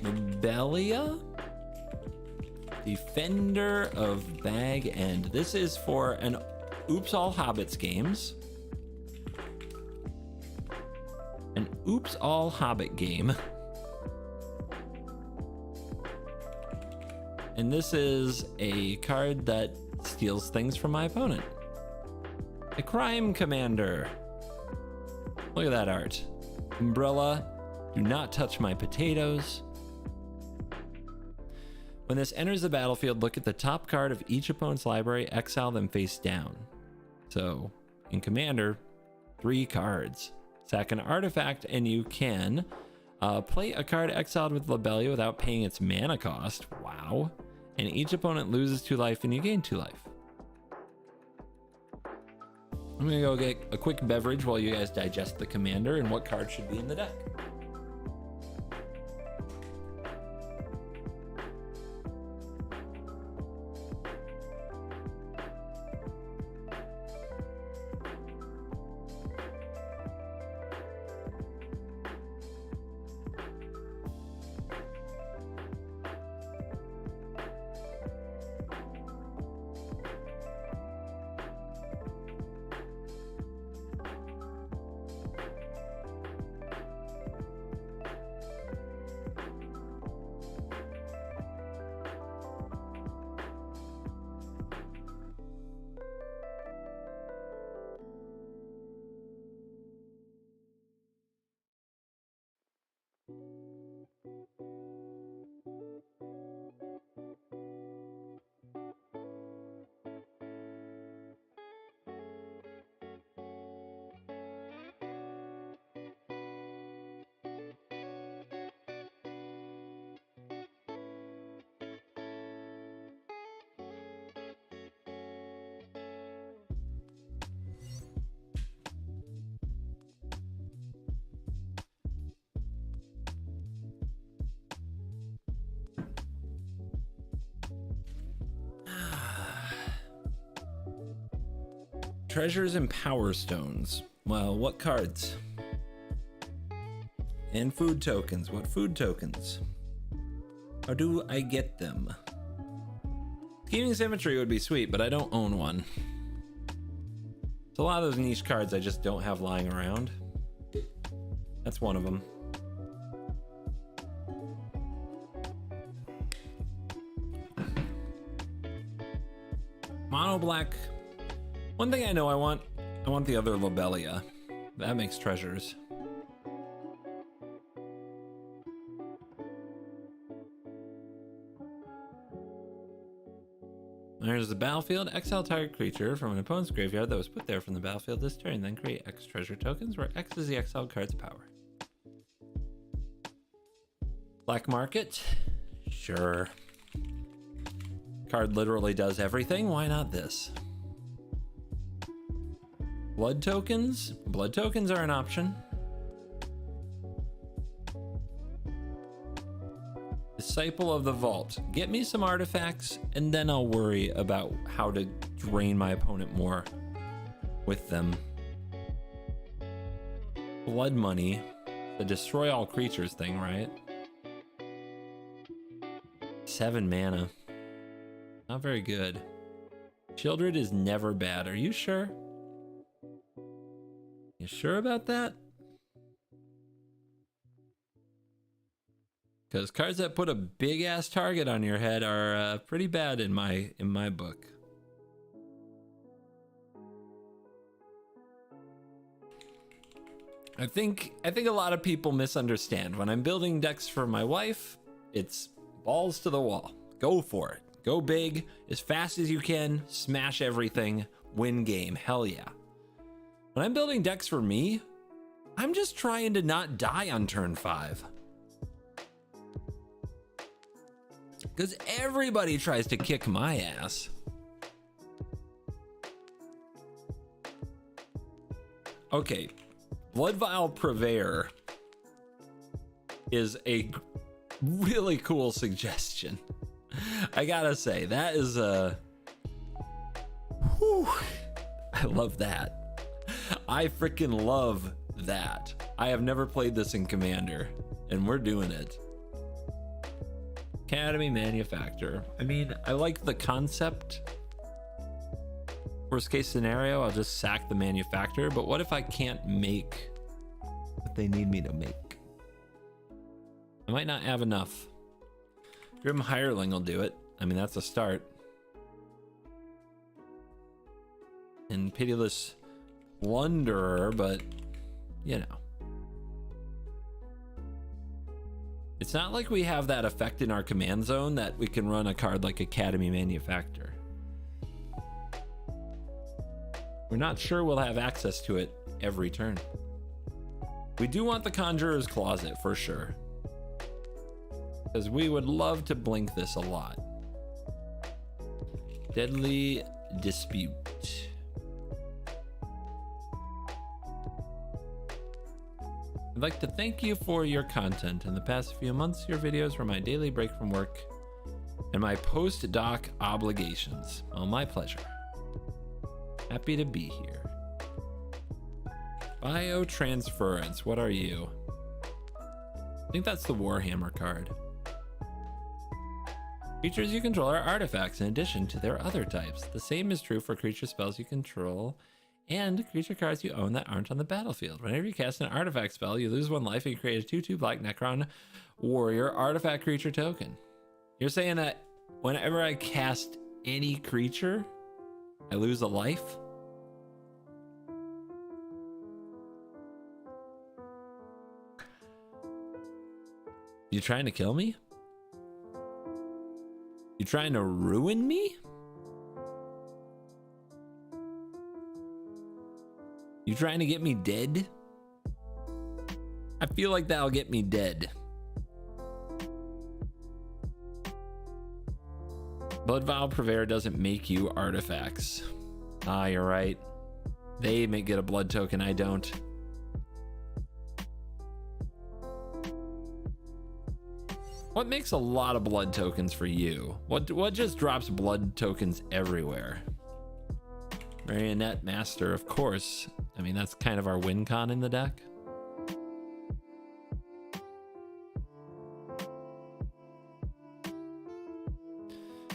Belia? Defender of Bag End. This is for an Oops All Hobbits games. An Oops All Hobbit game. And this is a card that steals things from my opponent. A Crime Commander. Look at that art. Umbrella. Do not touch my potatoes. When this enters the battlefield, look at the top card of each opponent's library, exile them face down. So, in Commander, 3 cards. Sack an artifact, and you can play a card exiled with Lobelia without paying its mana cost. Wow. And each opponent loses 2 life, and you gain 2 life. I'm gonna go get a quick beverage while you guys digest the Commander and what card should be in the deck. Treasures and Power Stones. Well, what cards? And food tokens. What food tokens? How do I get them? Scheming Symmetry would be sweet, but I don't own one. So a lot of those niche cards I just don't have lying around. That's one of them. Mono black. One thing I know I want the other Lobelia. That makes treasures. There's the battlefield. Exile target creature from an opponent's graveyard that was put there from the battlefield this turn. Then create X treasure tokens, where X is the exiled card's power. Black market? Sure. Card literally does everything. Why not this? Blood tokens? Blood tokens are an option. Disciple of the Vault. Get me some artifacts, and then I'll worry about how to drain my opponent more with them. Blood money. The destroy all creatures thing, right? 7 mana. Not very good. Childred is never bad. Are you sure? You sure about that? Because cards that put a big ass target on your head are pretty bad in my book. I think a lot of people misunderstand. When I'm building decks for my wife, it's balls to the wall. Go for it. Go big, as fast as you can, smash everything, win game. Hell yeah. When I'm building decks for me, I'm just trying to not die on turn 5. Because everybody tries to kick my ass. Okay, Bloodvial Purveyor is a really cool suggestion. I gotta say, that is a... Whew, I love that. I freaking love that. I have never played this in Commander, and we're doing it. Academy Manufacturer. I mean, I like the concept. Worst case scenario, I'll just sack the manufacturer, but what if I can't make what they need me to make? I might not have enough. Grim Hireling will do it. I mean, that's a start. And Pitiless Plunderer, but, you know. It's not like we have that effect in our command zone that we can run a card like Academy Manufacturer. We're not sure we'll have access to it every turn. We do want the Conjurer's Closet for sure, because we would love to blink this a lot. Deadly Dispute. I'd like to thank you for your content. In the past few months, your videos were my daily break from work and my post-doc obligations. Oh, my pleasure. Happy to be here. Biotransference, what are you? I think that's the Warhammer card. Creatures you control are artifacts in addition to their other types. The same is true for creature spells you control and creature cards you own that aren't on the battlefield. Whenever you cast an artifact spell, you lose 1 life and you create a 2/2 black Necron warrior artifact creature token. You're saying that whenever I cast any creature, I lose a life? You trying to kill me? You trying to ruin me? You trying to get me dead? I feel like that'll get me dead. Bloodvial Purveyor doesn't make you artifacts. Ah, you're right. They may get a blood token, I don't. What makes a lot of blood tokens for you? What just drops blood tokens everywhere? Marionette Master, of course. I mean, that's kind of our win con in the deck.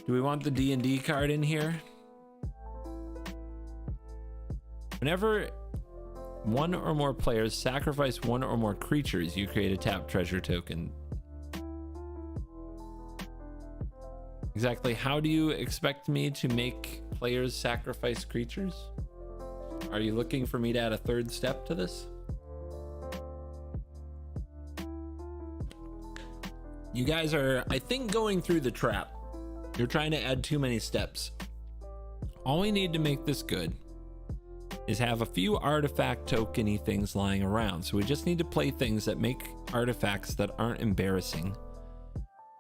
Do we want the D&D card in here? Whenever one or more players sacrifice one or more creatures, you create a tap treasure token. Exactly how do you expect me to make players sacrifice creatures? Are you looking for me to add a third step to this? You guys are, I think, going through the trap. You're trying to add too many steps. All we need to make this good is have a few artifact tokeny things lying around. So we just need to play things that make artifacts that aren't embarrassing.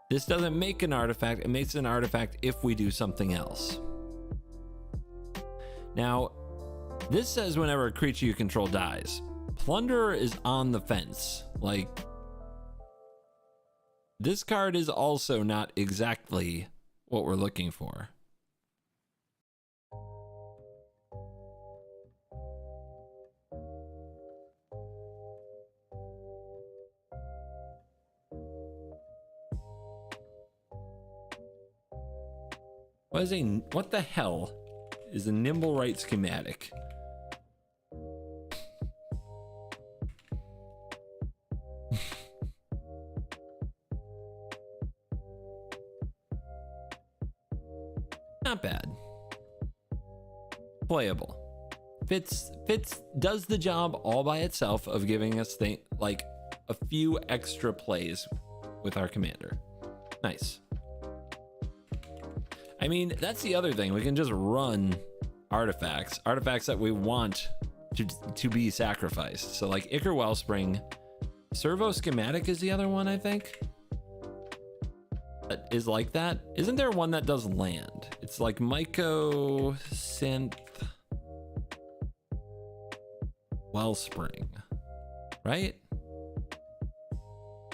This doesn't make an artifact, it makes an artifact if we do something else. Now, this says whenever a creature you control dies. Plunderer is on the fence. Like, this card is also not exactly what we're looking for. What the hell is a nimble right schematic? Not bad. Playable. Fits does the job all by itself of giving us like a few extra plays with our commander. Nice. I mean, that's the other thing. We can just run artifacts that we want to be sacrificed. So like Ichor Wellspring, Servo Schematic is the other one, I think. That is like that. Isn't there one that does land? It's like Myco Synth Wellspring, right?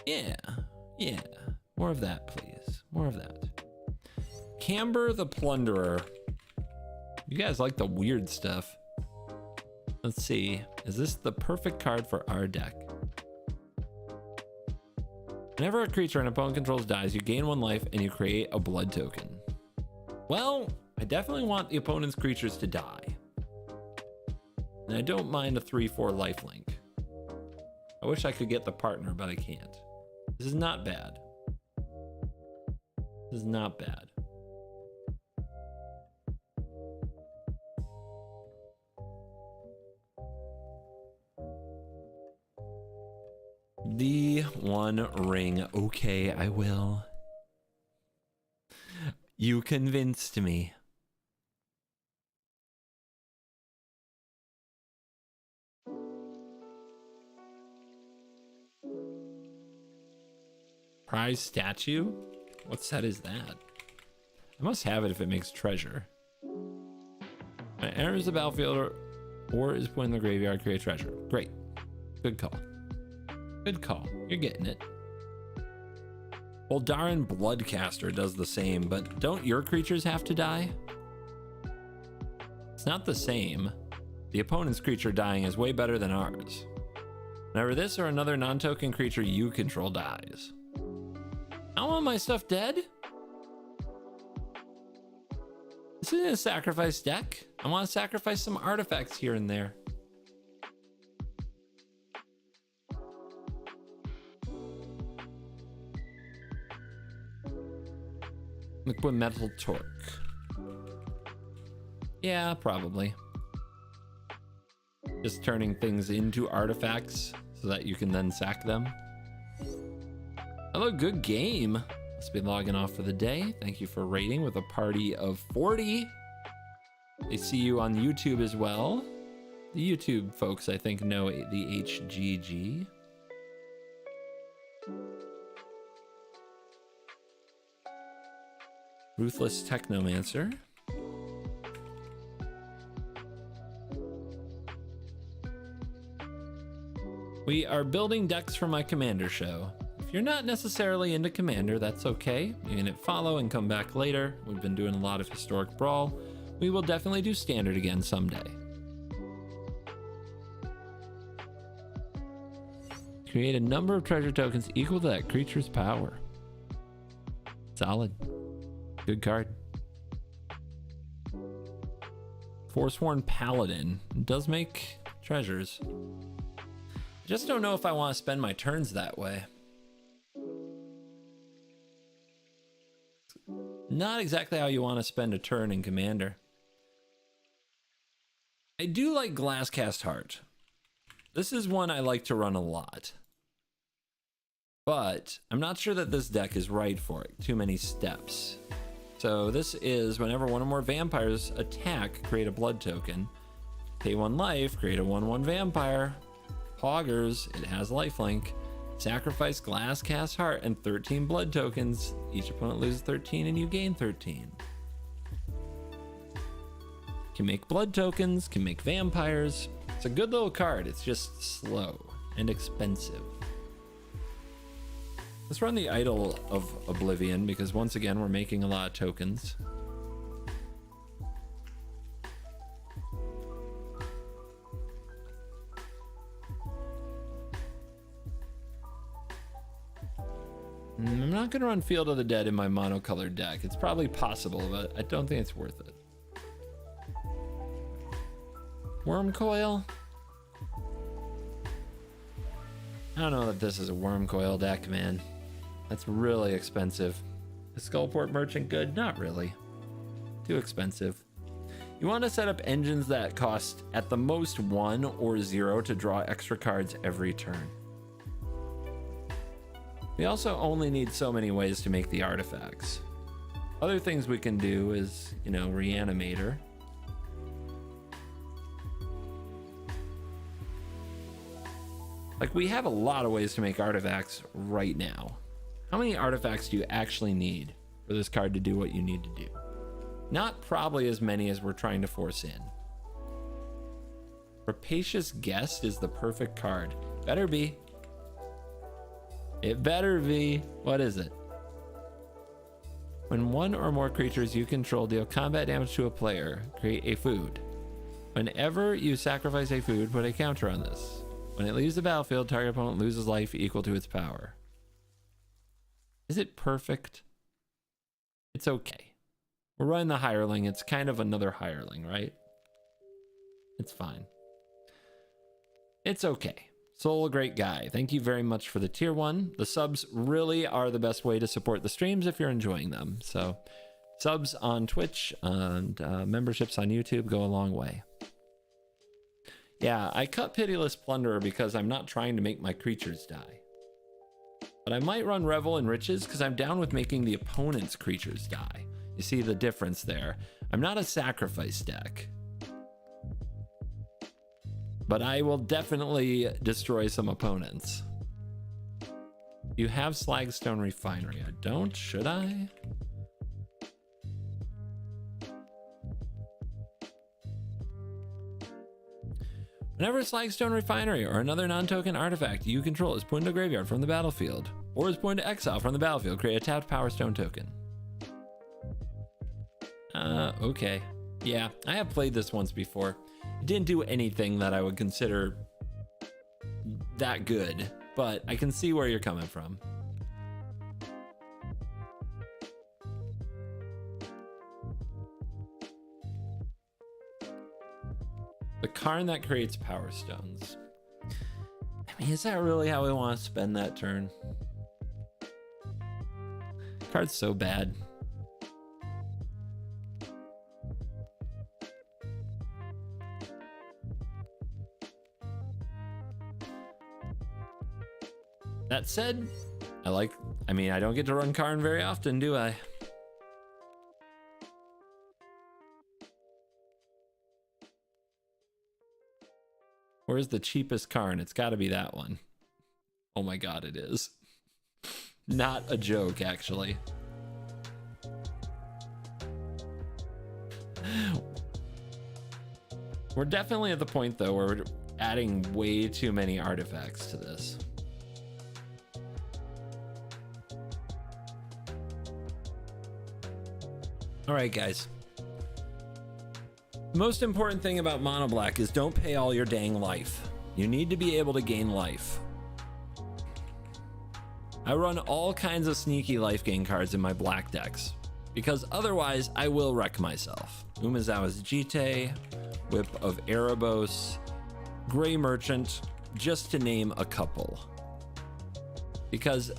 Yeah. More of that, please. More of that. Camber the Plunderer. You guys like the weird stuff. Let's see. Is this the perfect card for our deck? Whenever a creature an opponent controls dies, you gain 1 life and you create a blood token. Well, I definitely want the opponent's creatures to die. And I don't mind a 3/4 lifelink. I wish I could get the partner, but I can't. This is not bad. This is not bad. The One Ring. Okay, I will. You convinced me. Prize statue? What set is that? I must have it if it makes treasure. When it enters the battlefield or is put in the graveyard, create treasure. Great. Good call. Good call. You're getting it. Boldaran Bloodcaster does the same, but don't your creatures have to die? It's not the same. The opponent's creature dying is way better than ours. Whenever this or another non-token creature you control dies. I want my stuff dead. This isn't a sacrifice deck. I want to sacrifice some artifacts here and there. Liquid Metal Torque. Yeah, probably. Just turning things into artifacts so that you can then sack them. Hello, good game. Let's be logging off for the day. Thank you for rating with a party of 40. They see you on YouTube as well. The YouTube folks, I think, know the HGG. Ruthless Technomancer. We are building decks for my Commander show. If you're not necessarily into Commander, that's okay. You can hit follow and come back later. We've been doing a lot of Historic Brawl. We will definitely do Standard again someday. Create a number of treasure tokens equal to that creature's power. Solid. Good card. Forsworn Paladin does make treasures. I just don't know if I want to spend my turns that way. Not exactly how you want to spend a turn in Commander. I do like Glasscast Heart. This is one I like to run a lot. But I'm not sure that this deck is right for it. Too many steps. So this is whenever one or more vampires attack, create a blood token. Pay 1 life, create a 1/1 vampire. Poggers, it has lifelink. Sacrifice glass, cast heart, and 13 blood tokens. Each opponent loses 13 and you gain 13. Can make blood tokens, can make vampires. It's a good little card. It's just slow and expensive. Let's run the Idol of Oblivion because once again, we're making a lot of tokens. I'm not going to run Field of the Dead in my monocolored deck. It's probably possible, but I don't think it's worth it. Worm Coil? I don't know that this is a Worm Coil deck, man. That's really expensive. Is Skullport Merchant good? Not really. Too expensive. You want to set up engines that cost at the most 1 or 0 to draw extra cards every turn. We also only need so many ways to make the artifacts. Other things we can do is, you know, Reanimator. Like, we have a lot of ways to make artifacts right now. How many artifacts do you actually need for this card to do what you need to do? Not probably as many as we're trying to force in. Rapacious Guest is the perfect card. Better be. It better be. What is it? When 1 or more creatures you control deal combat damage to a player, create a food. Whenever you sacrifice a food, put a counter on this. When it leaves the battlefield, target opponent loses life equal to its power. Is it perfect? It's okay. We're running the hireling. It's kind of another hireling, right? It's fine. It's okay. Soul, a great guy. Thank you very much for the tier 1. The subs really are the best way to support the streams if you're enjoying them. So subs on Twitch and memberships on YouTube go a long way. Yeah, I cut Pitiless Plunderer because I'm not trying to make my creatures die. But I might run Revel in Riches because I'm down with making the opponent's creatures die. You see the difference there. I'm not a sacrifice deck. But I will definitely destroy some opponents. You have Slagstone Refinery. I don't, should I? Whenever a Slagstone Refinery or another non-token artifact you control is put into graveyard from the battlefield, or is put into exile from the battlefield, create a tapped Power Stone token. Okay. Yeah, I have played this once before. It didn't do anything that I would consider that good, but I can see where you're coming from. The Karn that creates Power Stones. I mean, is that really how we want to spend that turn? Card's so bad. That said, I mean, I don't get to run Karn very often, do I? Where's the cheapest Karn? It's got to be that one. Oh my god, it is. Not a joke, actually. We're definitely at the point, though, where we're adding way too many artifacts to this. All right, guys. The most important thing about Mono Black is don't pay all your dang life. You need to be able to gain life. I run all kinds of sneaky life gain cards in my black decks, because otherwise I will wreck myself. Umezawa's Jite, Whip of Erebos, Gray Merchant, just to name a couple. Because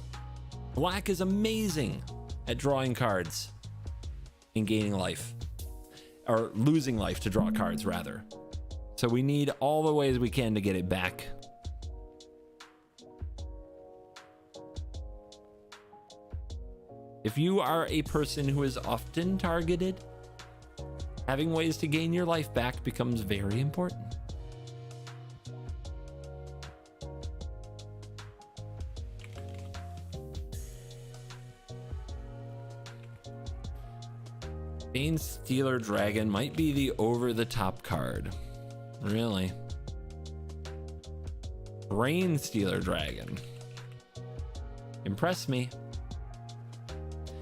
black is amazing at drawing cards and gaining life, or losing life to draw cards rather. So we need all the ways we can to get it back. If you are a person who is often targeted, having ways to gain your life back becomes very important. Bane Stealer Dragon might be the over-the-top card. Really? Brain Stealer Dragon. Impress me.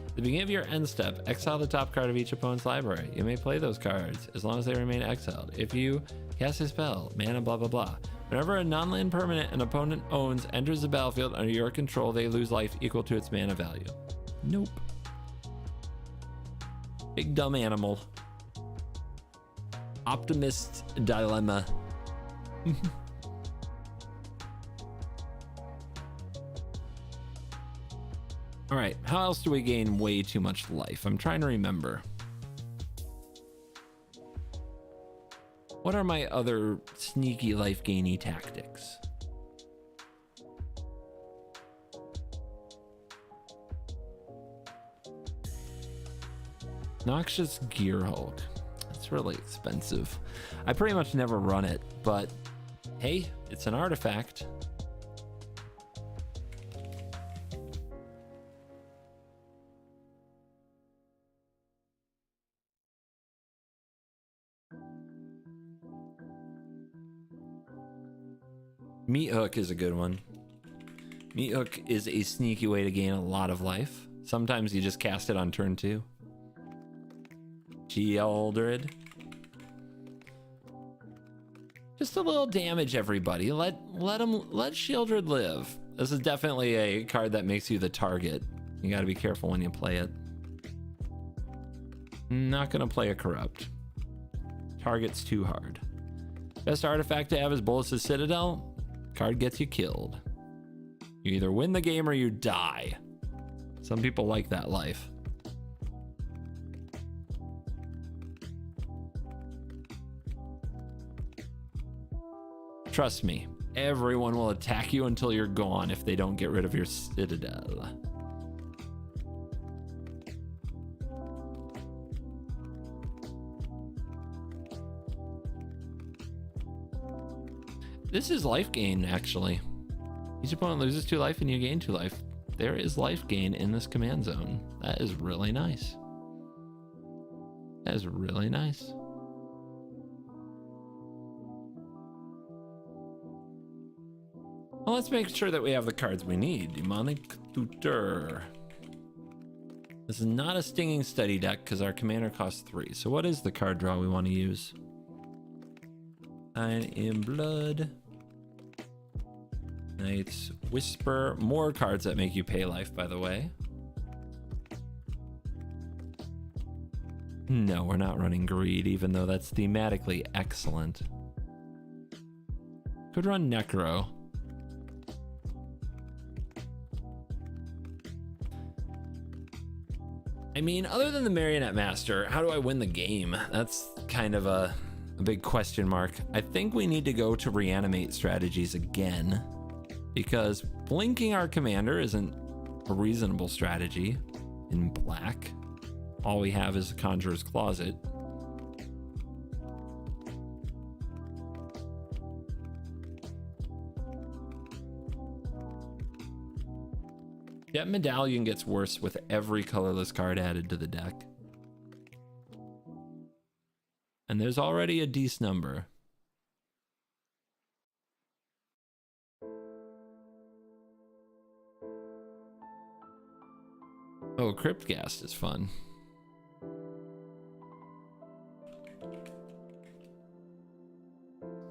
At the beginning of your end step, exile the top card of each opponent's library. You may play those cards as long as they remain exiled. If you cast a spell, mana blah blah blah. Whenever a non-land permanent an opponent owns enters the battlefield under your control, they lose life equal to its mana value. Nope. Big dumb animal. Optimist dilemma. All right, how else do we gain way too much life? I'm trying to remember. What are my other sneaky life gainy tactics? Noxious Gear Hulk. That's really expensive. I pretty much never run it, but hey, it's an artifact. Meat Hook is a good one. Meat Hook is a sneaky way to gain a lot of life. Sometimes you just cast it on turn 2. Sheoldred. Just a little damage, everybody. Let Sheoldred live. This is definitely a card that makes you the target. You got to be careful when you play it. Not gonna play a Corrupt. Target's too hard. Best artifact to have is Bolas' Citadel. Card gets you killed. You either win the game or you die. Some people like that life. Trust me, everyone will attack you until you're gone if they don't get rid of your Citadel. This is life gain, actually. Each opponent loses 2 life and you gain 2 life. There is life gain in this command zone. That is really nice. That is really nice. Well, let's make sure that we have the cards we need. Demonic Tutor. This is not a Stinging Study deck because our commander costs 3. So what is the card draw we want to use? Nine in Blood. Knight's Whisper. More cards that make you pay life, by the way. No, we're not running Greed, even though that's thematically excellent. Could run Necro. I mean, other than the Marionette Master, how do I win the game? That's kind of a big question mark. I think we need to go to reanimate strategies again, because blinking our commander isn't a reasonable strategy in black. All we have is a Conjurer's Closet. That Medallion gets worse with every colorless card added to the deck. And there's already a Deece number. Oh, Cryptghast is fun.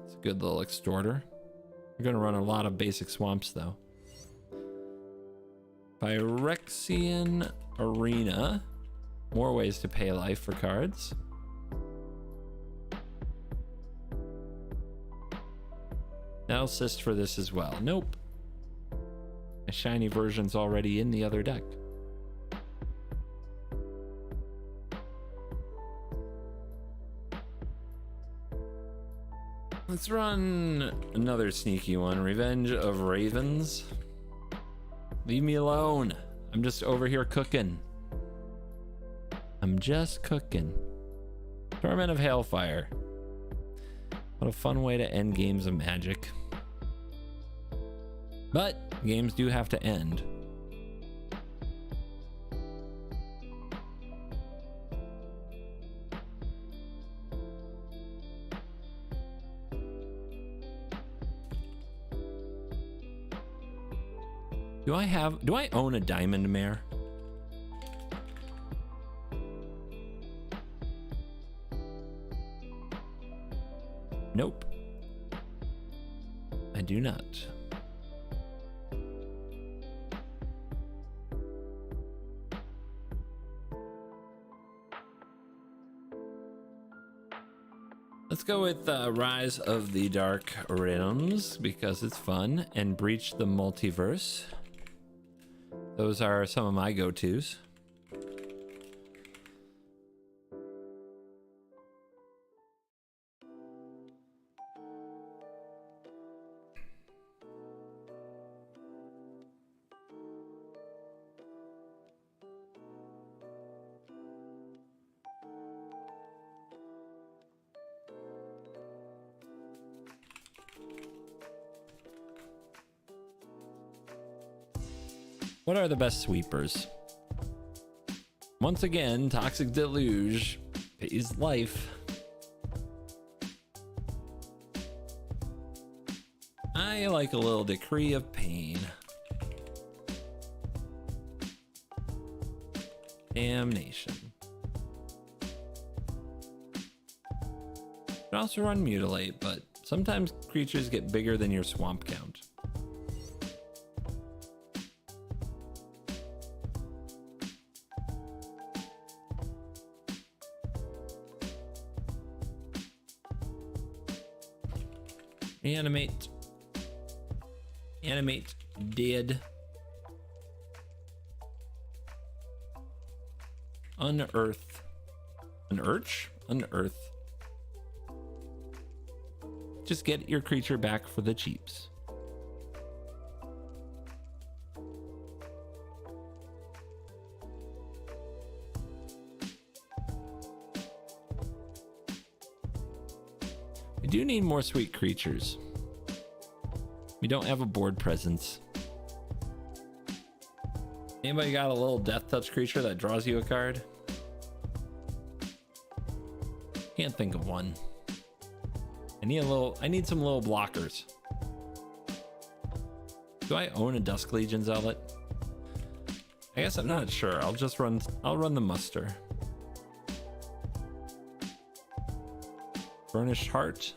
It's a good little extorter. We're gonna run a lot of basic swamps though. Phyrexian Arena. More ways to pay life for cards. That'll assist for this as well. Nope. A shiny version's already in the other deck. Let's run another sneaky one. Revenge of Ravens. Leave me alone. I'm just over here cooking. I'm just cooking. Torment of Hailfire. What a fun way to end games of Magic. But games do have to end. Do I own a Diamond Mare? Nope. I do not. Let's go with Rise of the Dark Realms because it's fun, and Breach the Multiverse. Those are some of my go-tos. What are the best sweepers? Once again, Toxic Deluge pays life. I like a little Decree of Pain. Damnation. You can also run Mutilate, but sometimes creatures get bigger than your swamp count. Animate. Animate dead. Unearth. Unearth? Unearth. Just get your creature back for the cheaps. We do need more sweet creatures. We don't have a board presence. Anybody got a little Death Touch creature that draws you a card? Can't think of one. I need some little blockers. Do I own a Dusk Legion Zealot? I guess I'm not sure. I'll run the muster. Burnished Heart.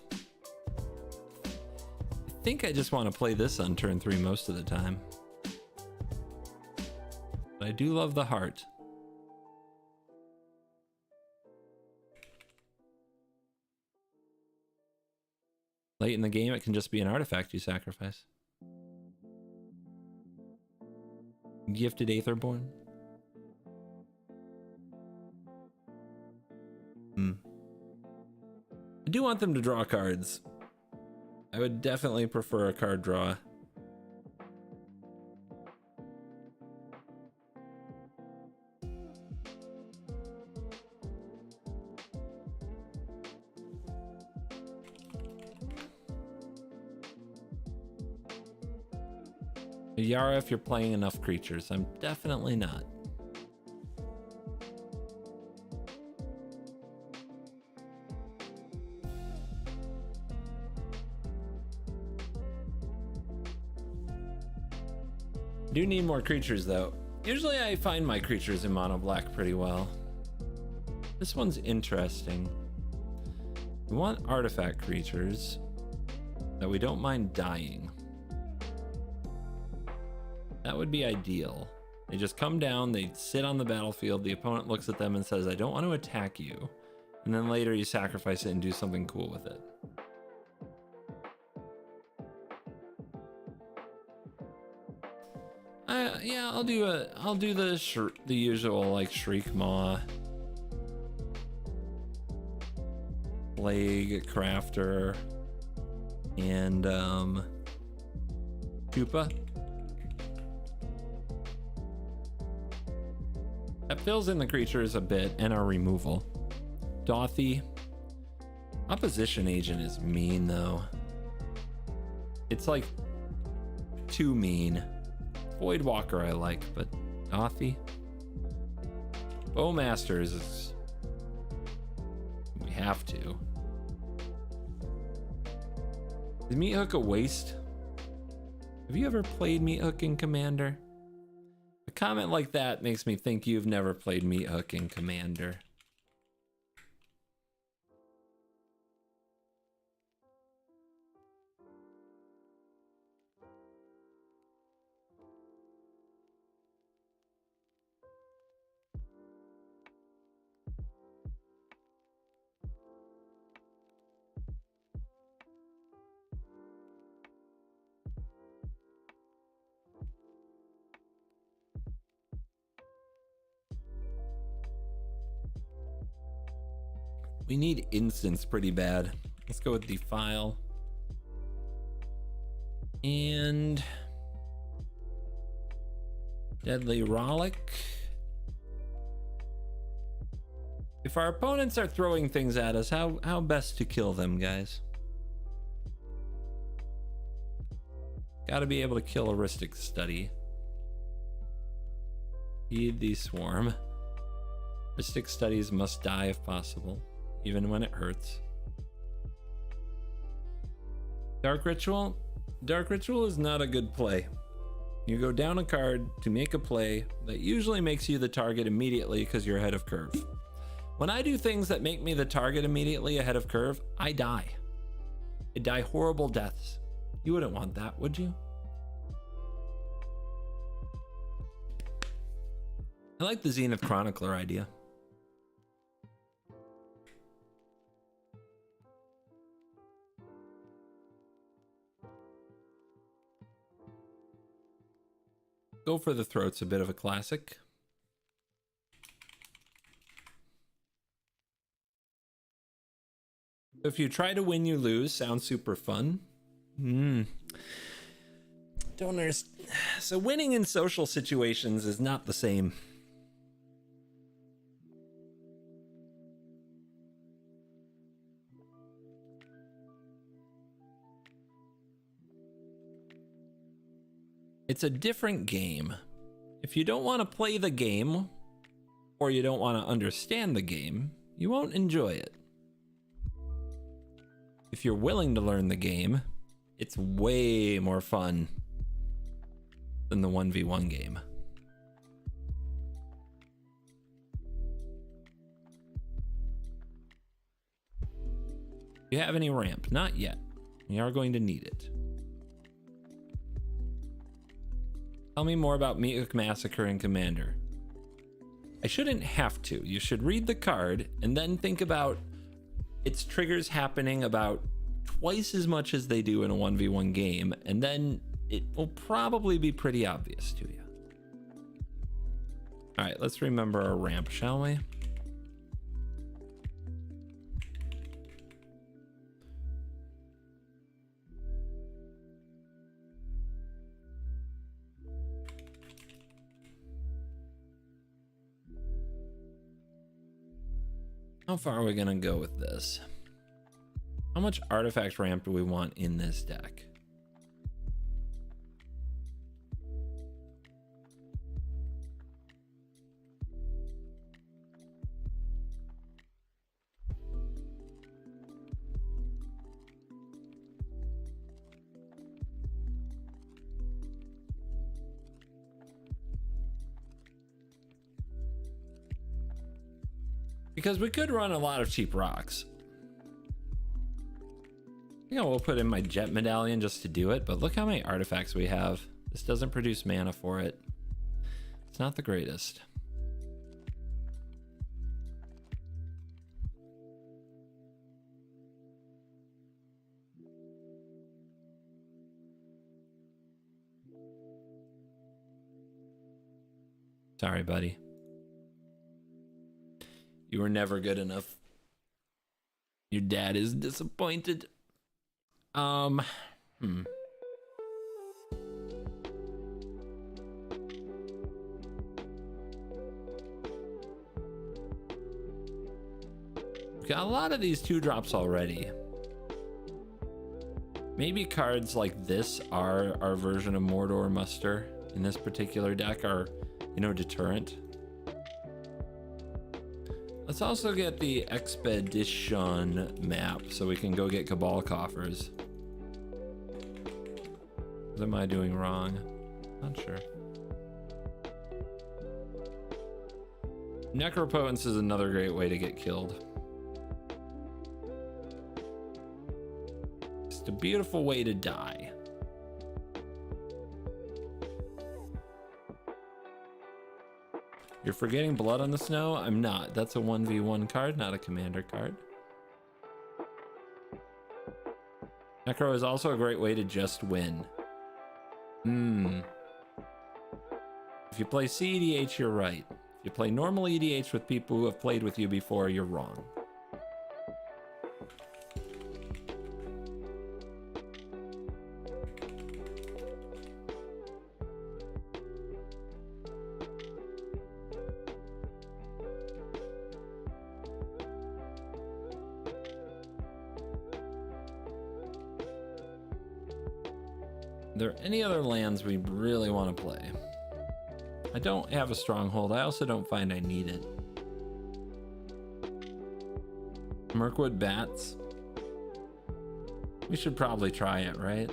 I think I just want to play this on turn 3 most of the time. But I do love the heart. Late in the game, it can just be an artifact you sacrifice. Gifted Aetherborn. I do want them to draw cards. I would definitely prefer a card draw. Yara, if you're playing enough creatures. I'm definitely not. Do need more creatures though. Usually I find my creatures in mono black pretty well. This one's interesting. We want artifact creatures that we don't mind dying. That would be ideal. They just come down, they sit on the battlefield, the opponent looks at them and says, I don't want to attack you. And then later you sacrifice it and do something cool with it. Yeah, I'll do the usual like Shriek Maw, Plague Crafter, and Koopa. That fills in the creatures a bit and our removal. Dothy. Opposition agent is mean though. It's like too mean. Voidwalker I like, but Dothy. Bowmasters is... we have to. Is Meathook a waste? Have you ever played Meathook in Commander? A comment like that makes me think you've never played Meathook in Commander. We need instants pretty bad. Let's go with Defile. And Deadly Rollick. If our opponents are throwing things at us, how best to kill them, guys? Gotta be able to kill a Rhystic Study. Heed the Swarm. Rhystic Studies must die if possible, even when it hurts. Dark Ritual? Dark Ritual is not a good play. You go down a card to make a play that usually makes you the target immediately because you're ahead of curve. When I do things that make me the target immediately ahead of curve, I die. I die horrible deaths. You wouldn't want that, would you? I like the Zenith Chronicler idea. Go for the Throat's a bit of a classic. If you try to win, you lose. Sounds super fun. Don't understand. So winning in social situations is not the same. It's a different game. If you don't want to play the game, or you don't want to understand the game, you won't enjoy it. If you're willing to learn the game, it's way more fun than the 1v1 game. Do you have any ramp? Not yet. We are going to need it. Tell me more about Meathook Massacre and Commander. I shouldn't have to. You should read the card and then think about its triggers happening about twice as much as they do in a 1v1 game, and then it will probably be pretty obvious to you. All right, let's remember our ramp, shall we? How far are we gonna go with this? How much artifact ramp do we want in this deck? Because we could run a lot of cheap rocks. I will put in my Jet Medallion just to do it, but look how many artifacts we have. This doesn't produce mana for it. It's not the greatest. Sorry, buddy. You were never good enough. Your dad is disappointed. got a lot of these 2-drops already. Maybe cards like this are our version of Mordor Muster in this particular deck, are, you know, deterrent. Let's also get the Expedition map so we can go get Cabal coffers. What am I doing wrong? Not sure. Necropotence is another great way to get killed. It's a beautiful way to die. You're forgetting Blood on the Snow? I'm not. That's a 1v1 card, not a commander card. Necro is also a great way to just win. If you play CEDH, you're right. If you play normal EDH with people who have played with you before, you're wrong. Are there any other lands we really want to play? I don't have a stronghold. I also don't find I need it. Mirkwood Bats. We should probably try it, right?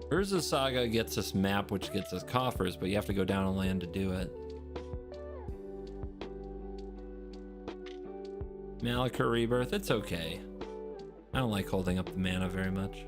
Urza Saga gets us map, which gets us coffers, but you have to go down a land to do it. Malika Rebirth, it's okay. I don't like holding up the mana very much.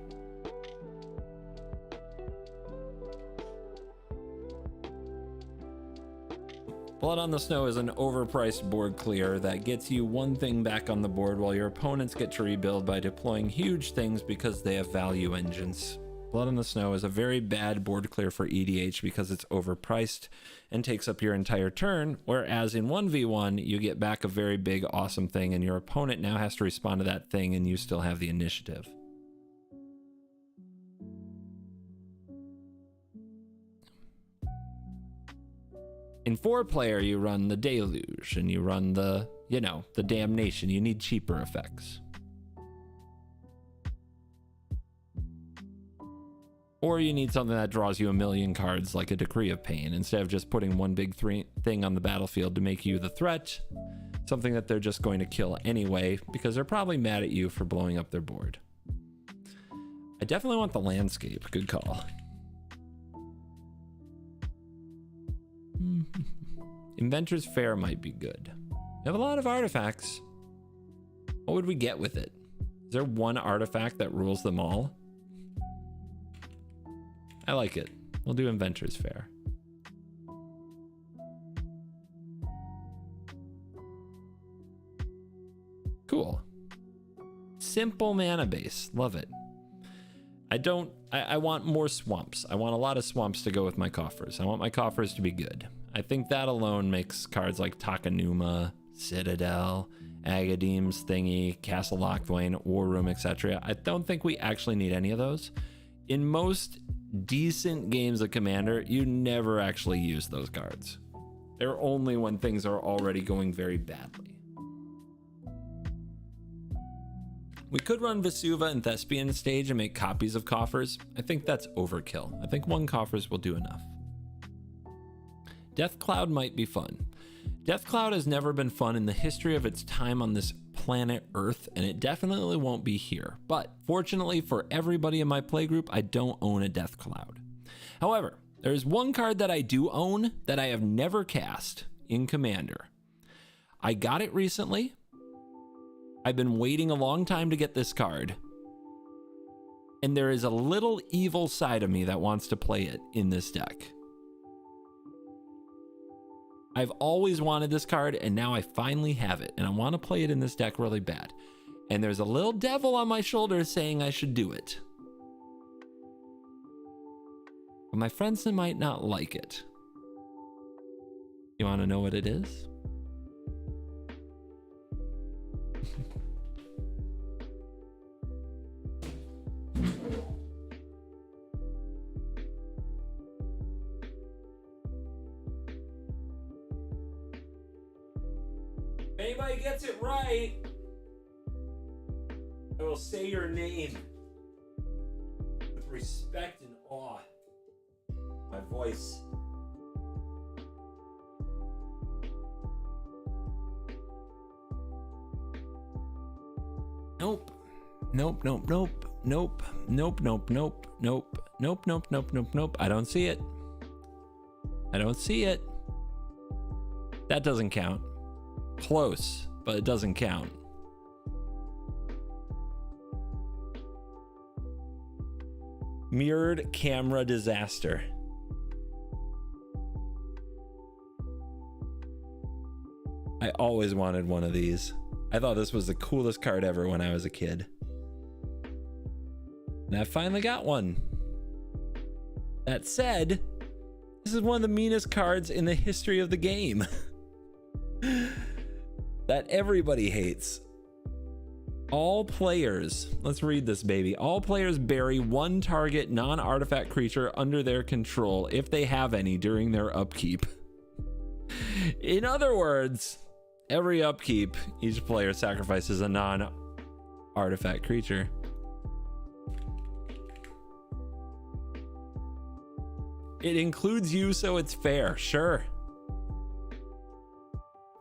Blood on the Snow is an overpriced board clear that gets you one thing back on the board while your opponents get to rebuild by deploying huge things because they have value engines. Blood on the Snow is a very bad board clear for EDH because it's overpriced and takes up your entire turn, whereas in 1v1 you get back a very big awesome thing and your opponent now has to respond to that thing and you still have the initiative. In 4-player you run the Deluge and you run the, you know, the Damnation. You need cheaper effects. Or you need something that draws you a million cards like a Decree of Pain instead of just putting one big thing on the battlefield to make you the threat, something that they're just going to kill anyway because they're probably mad at you for blowing up their board. I definitely want the landscape. Good call. Inventor's Fair might be good. We have a lot of artifacts. What would we get with it? Is there one artifact that rules them all? I like it. We'll do Inventor's Fair. Cool. Simple mana base. Love it. I want more swamps. I want a lot of swamps to go with my coffers. I want my coffers to be good. I think that alone makes cards like Takanuma, Citadel, Agadeem's Thingy, Castle Locthwain, War Room, etc. I don't think we actually need any of those. In most decent games of Commander, you never actually use those cards. They're only when things are already going very badly. We could run Vesuva and Thespian stage and make copies of coffers. I think that's overkill. I think one coffers will do enough. Death Cloud might be fun. Death Cloud has never been fun in the history of its time on this planet Earth, and it definitely won't be here. But fortunately for everybody in my playgroup, I don't own a Death Cloud. However, there's one card that I do own that I have never cast in Commander. I got it recently. I've been waiting a long time to get this card. And there is a little evil side of me that wants to play it in this deck. I've always wanted this card, and now I finally have it, and I want to play it in this deck really bad. And there's a little devil on my shoulder saying I should do it. But my friends might not like it. You want to know what it is? If anybody gets it right, I will say your name with respect and awe. My voice. Nope. Nope, nope, nope, nope, nope, nope, nope, nope, nope, nope, nope, nope, nope. I don't see it. I don't see it. That doesn't count. Close, but it doesn't count. Mirrored camera disaster. I always wanted one of these. I thought this was the coolest card ever when I was a kid. And I finally got one. That said, this is one of the meanest cards in the history of the game. That everybody hates. All players, let's read this baby. All players bury one target non-artifact creature under their control if they have any during their upkeep. In other words, every upkeep, each player sacrifices a non-artifact creature. It includes you, so it's fair, sure.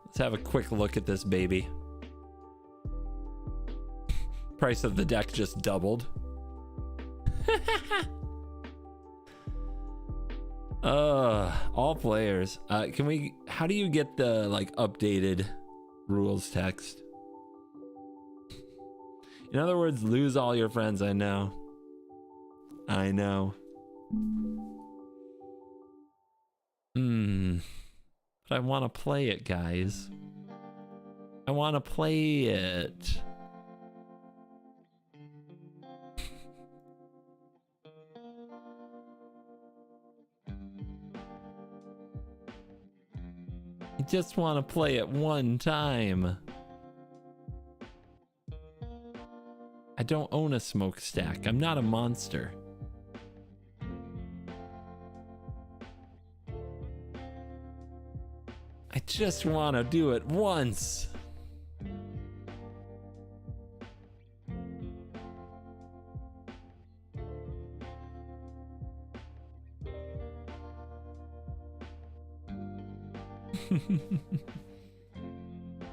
Let's have a quick look at this baby. Price of the deck just doubled. All players. How do you get the like updated rules text? In other words, lose all your friends. I know. But I want to play it, guys. I want to play it. I just want to play it one time. I don't own a smokestack. I'm not a monster. I just want to do it once.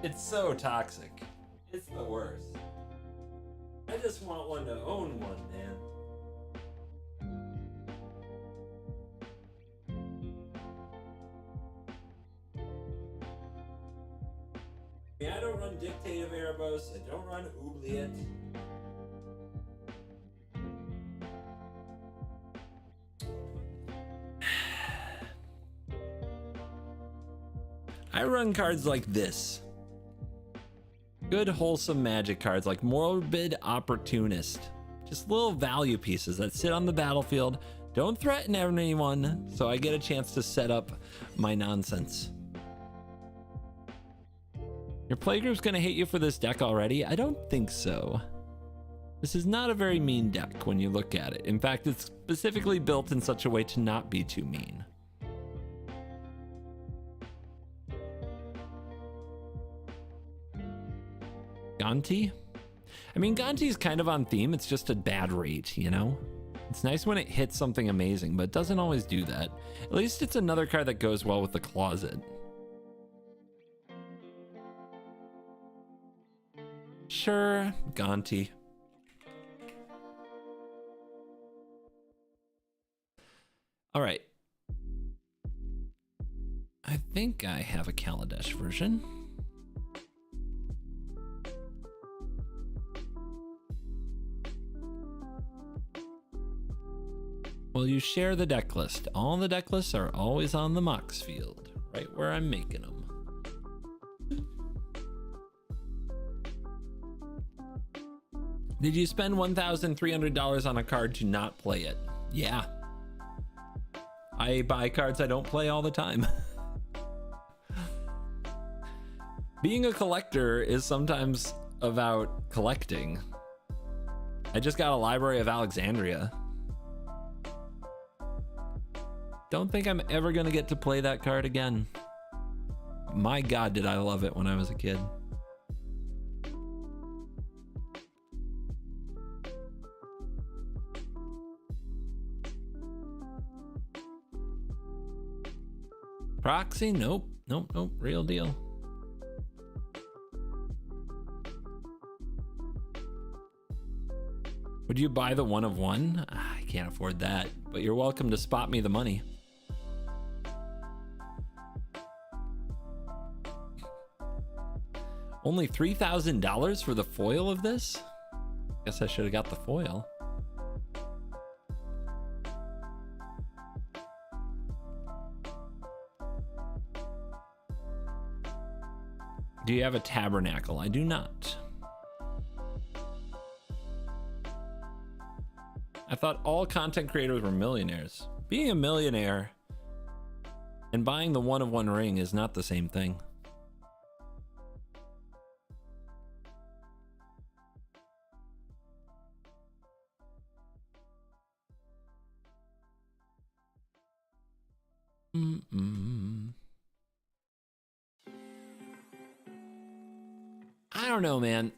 It's so toxic. It's the worst. I just want one to own one, man. I don't run Dictative Erebos. I don't run Oubliette. I run cards like this. Good, wholesome magic cards like Morbid Opportunist. Just little value pieces that sit on the battlefield, don't threaten anyone, so I get a chance to set up my nonsense. Your playgroup's gonna hate you for this deck already? I don't think so. This is not a very mean deck when you look at it. In fact, it's specifically built in such a way to not be too mean. Gonti? I mean, Gonti's kind of on theme. It's just a bad rate, you know? It's nice when it hits something amazing, but it doesn't always do that. At least it's another card that goes well with the closet. Sure, Gonti. All right. I think I have a Kaladesh version. Will you share the deck list? All the deck lists are always on the Mox field, right where I'm making them. Did you spend $1,300 on a card to not play it? Yeah. I buy cards I don't play all the time. Being a collector is sometimes about collecting. I just got a Library of Alexandria. Don't think I'm ever gonna get to play that card again. my God, did I love it when I was a kid. Proxy? Nope. Nope. Real deal. Would you buy the 1 of 1? I can't afford that, but you're welcome to spot me the money. Only $3,000 for the foil of this? Guess I should have got the foil. Do you have a tabernacle? I do not. I thought all content creators were millionaires. Being a millionaire and buying the 1 of 1 ring is not the same thing. I don't know, man.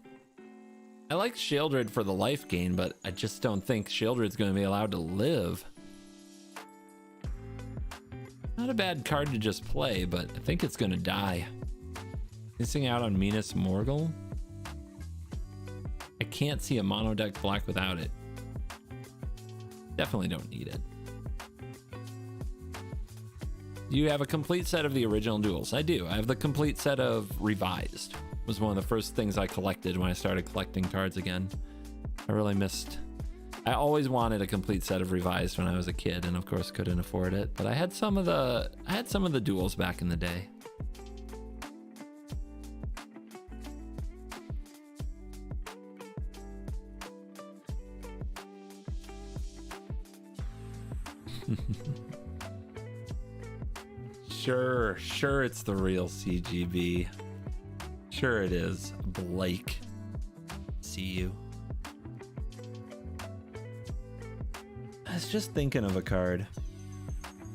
I like Shieldred for the life gain, but I just don't think Shieldred's going to be allowed to live. Not a bad card to just play, but I think it's going to die. Missing out on Minas Morgul? I can't see a mono deck black without it. Definitely don't need it. Do you have a complete set of the original duels? I do. I have the complete set of Revised. It was one of the first things I collected when I started collecting cards again. I really missed. I always wanted a complete set of Revised when I was a kid, and of course couldn't afford it. But I had some of the duels back in the day. Sure, it's the real CGB. Sure it is, Blake. See you. I was just thinking of a card.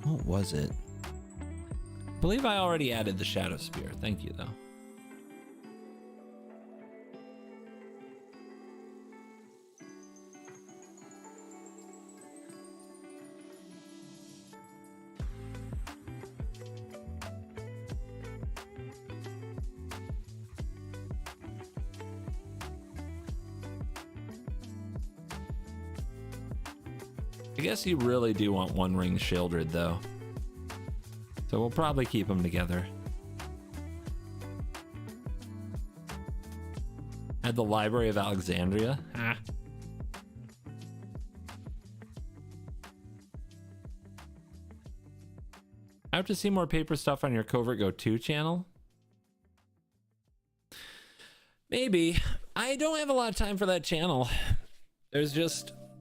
What was it? I believe I already added the Shadow Spear. Thank you, though. I guess you really do want One Ring Shieldred, though. So we'll probably keep them together. Add the Library of Alexandria. Ah. I have to see more paper stuff on your CovertGo2 channel. Maybe. I don't have a lot of time for that channel.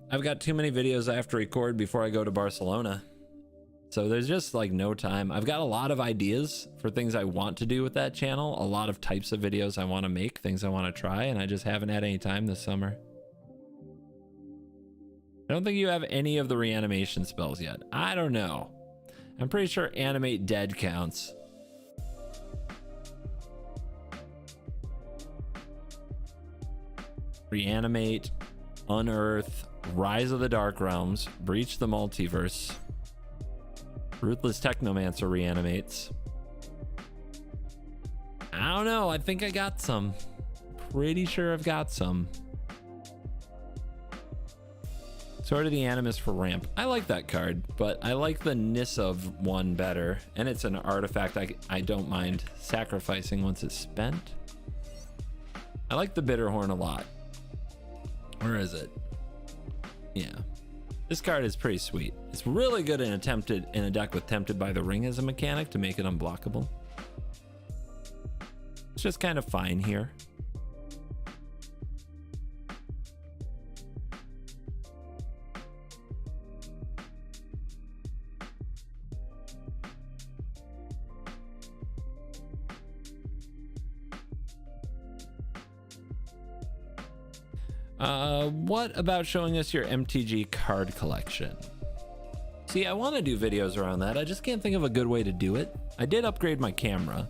I've got too many videos I have to record before I go to Barcelona. So there's just like no time. I've got a lot of ideas for things I want to do with that channel, a lot of types of videos I want to make, things I want to try, and I just haven't had any time this summer. I don't think you have any of the reanimation spells yet. I don't know. I'm pretty sure Animate Dead counts. Reanimate, Unearth, Rise of the Dark Realms, Breach the Multiverse, Ruthless Technomancer reanimates. I don't know. I think I got some. Pretty sure I've got some. Sword of the Animus for ramp. I like that card, but I like the Nisov one better. And it's an artifact I don't mind sacrificing once it's spent. I like the Bitterhorn a lot. Where is it? Yeah. This card is pretty sweet. It's really good in a deck with Tempted by the Ring as a mechanic to make it unblockable. It's just kind of fine here. What about showing us your MTG card collection? See, I want to do videos around that. I just can't think of a good way to do it. I did upgrade my camera.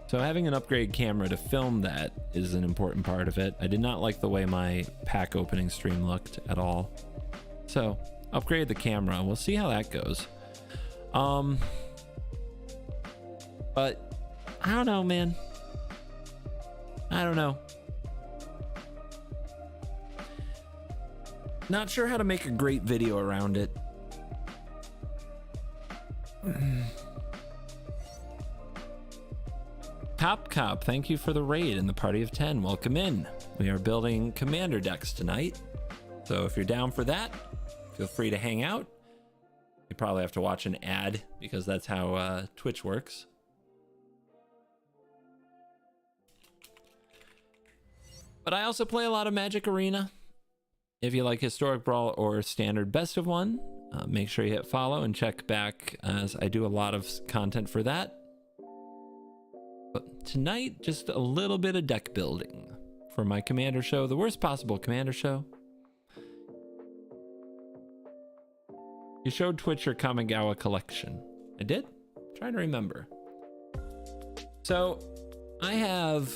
So having an upgrade camera to film that is an important part of it. I did not like the way my pack opening stream looked at all. So upgrade the camera. We'll see how that goes. But I don't know, man. I don't know. Not sure how to make a great video around it. Top Cop, thank you for the raid and the party of 10. Welcome in. We are building commander decks tonight. So if you're down for that, feel free to hang out. You probably have to watch an ad because that's how Twitch works. But I also play a lot of Magic Arena. If you like Historic Brawl or Standard Best of One, make sure you hit follow and check back as I do a lot of content for that. But tonight, just a little bit of deck building for my commander show, the worst possible commander show. You showed Twitch your Kamigawa collection. I did? I'm trying to remember. So I have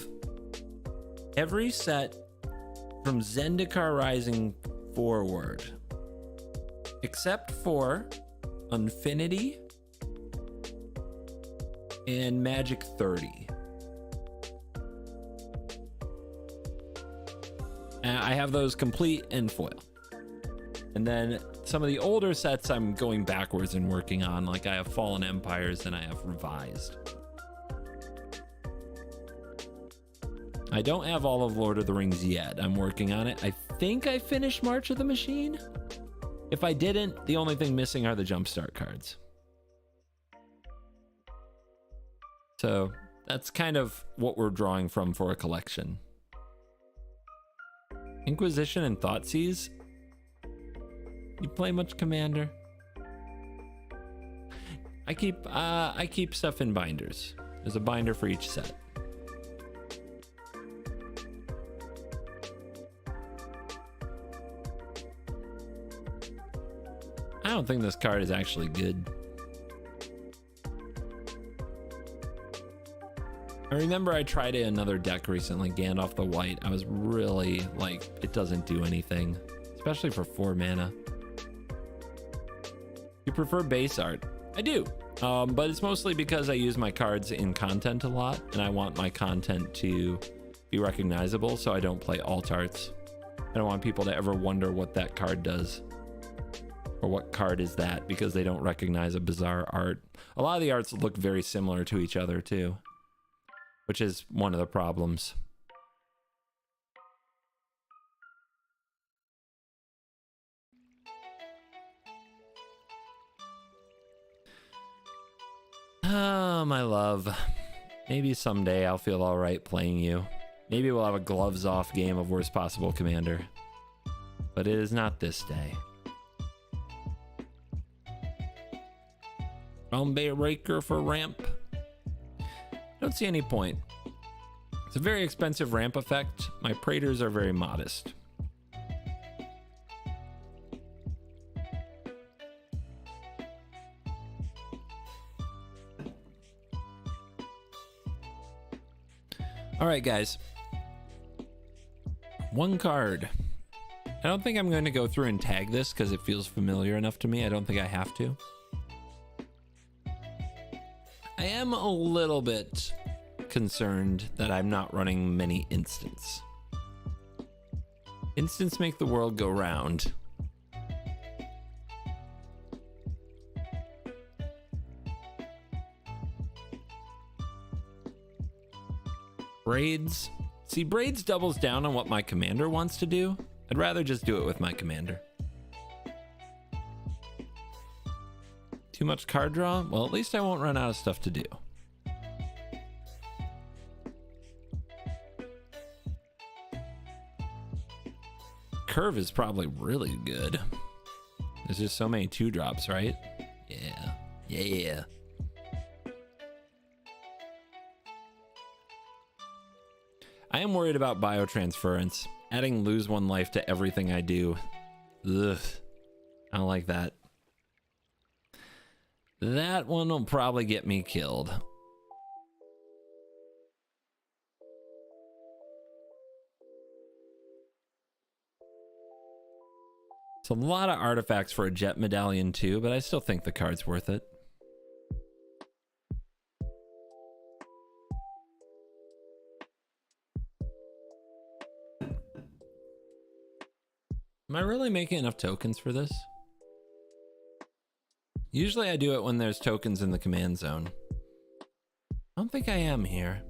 every set from Zendikar Rising forward, except for Infinity and Magic 30. I have those complete and foil. And then some of the older sets I'm going backwards and working on, like I have Fallen Empires and I have Revised. I don't have all of Lord of the Rings yet. I'm working on it. I think I finished March of the Machine. If I didn't, the only thing missing are the Jumpstart cards. So that's kind of what we're drawing from for a collection. Inquisition and Thoughtseize. You play much Commander? I keep stuff in binders. There's a binder for each set. I don't think this card is actually good. I remember I tried another deck recently, Gandalf the White. I was really like, it doesn't do anything, especially for 4 mana. You prefer base art? I do, but it's mostly because I use my cards in content a lot, and I want my content to be recognizable, so I don't play alt arts. I don't want people to ever wonder what that card does, or what card is that, because they don't recognize a bizarre art. A lot of the arts look very similar to each other too, which is one of the problems. Oh, my love. Maybe someday I'll feel all right playing you. Maybe we'll have a gloves off game of Worst Possible Commander. But it is not this day. Bombay Raker for ramp. Don't see any point. It's a very expensive ramp effect. My Praetors are very modest. All right, guys. One card. I don't think I'm going to go through and tag this because it feels familiar enough to me. I don't think I have to. I am a little bit concerned that I'm not running many instants. Instants make the world go round. Braids. See, Braids doubles down on what my commander wants to do. I'd rather just do it with my commander. Too much card draw? Well, at least I won't run out of stuff to do. Curve is probably really good. There's just so many 2-drops, right? Yeah. Yeah. I am worried about biotransference. Adding lose 1 life to everything I do. Ugh. I don't like that. That one will probably get me killed. It's a lot of artifacts for a jet medallion too, but I still think the card's worth it. Am I really making enough tokens for this? Usually I do it when there's tokens in the command zone. I don't think I am here.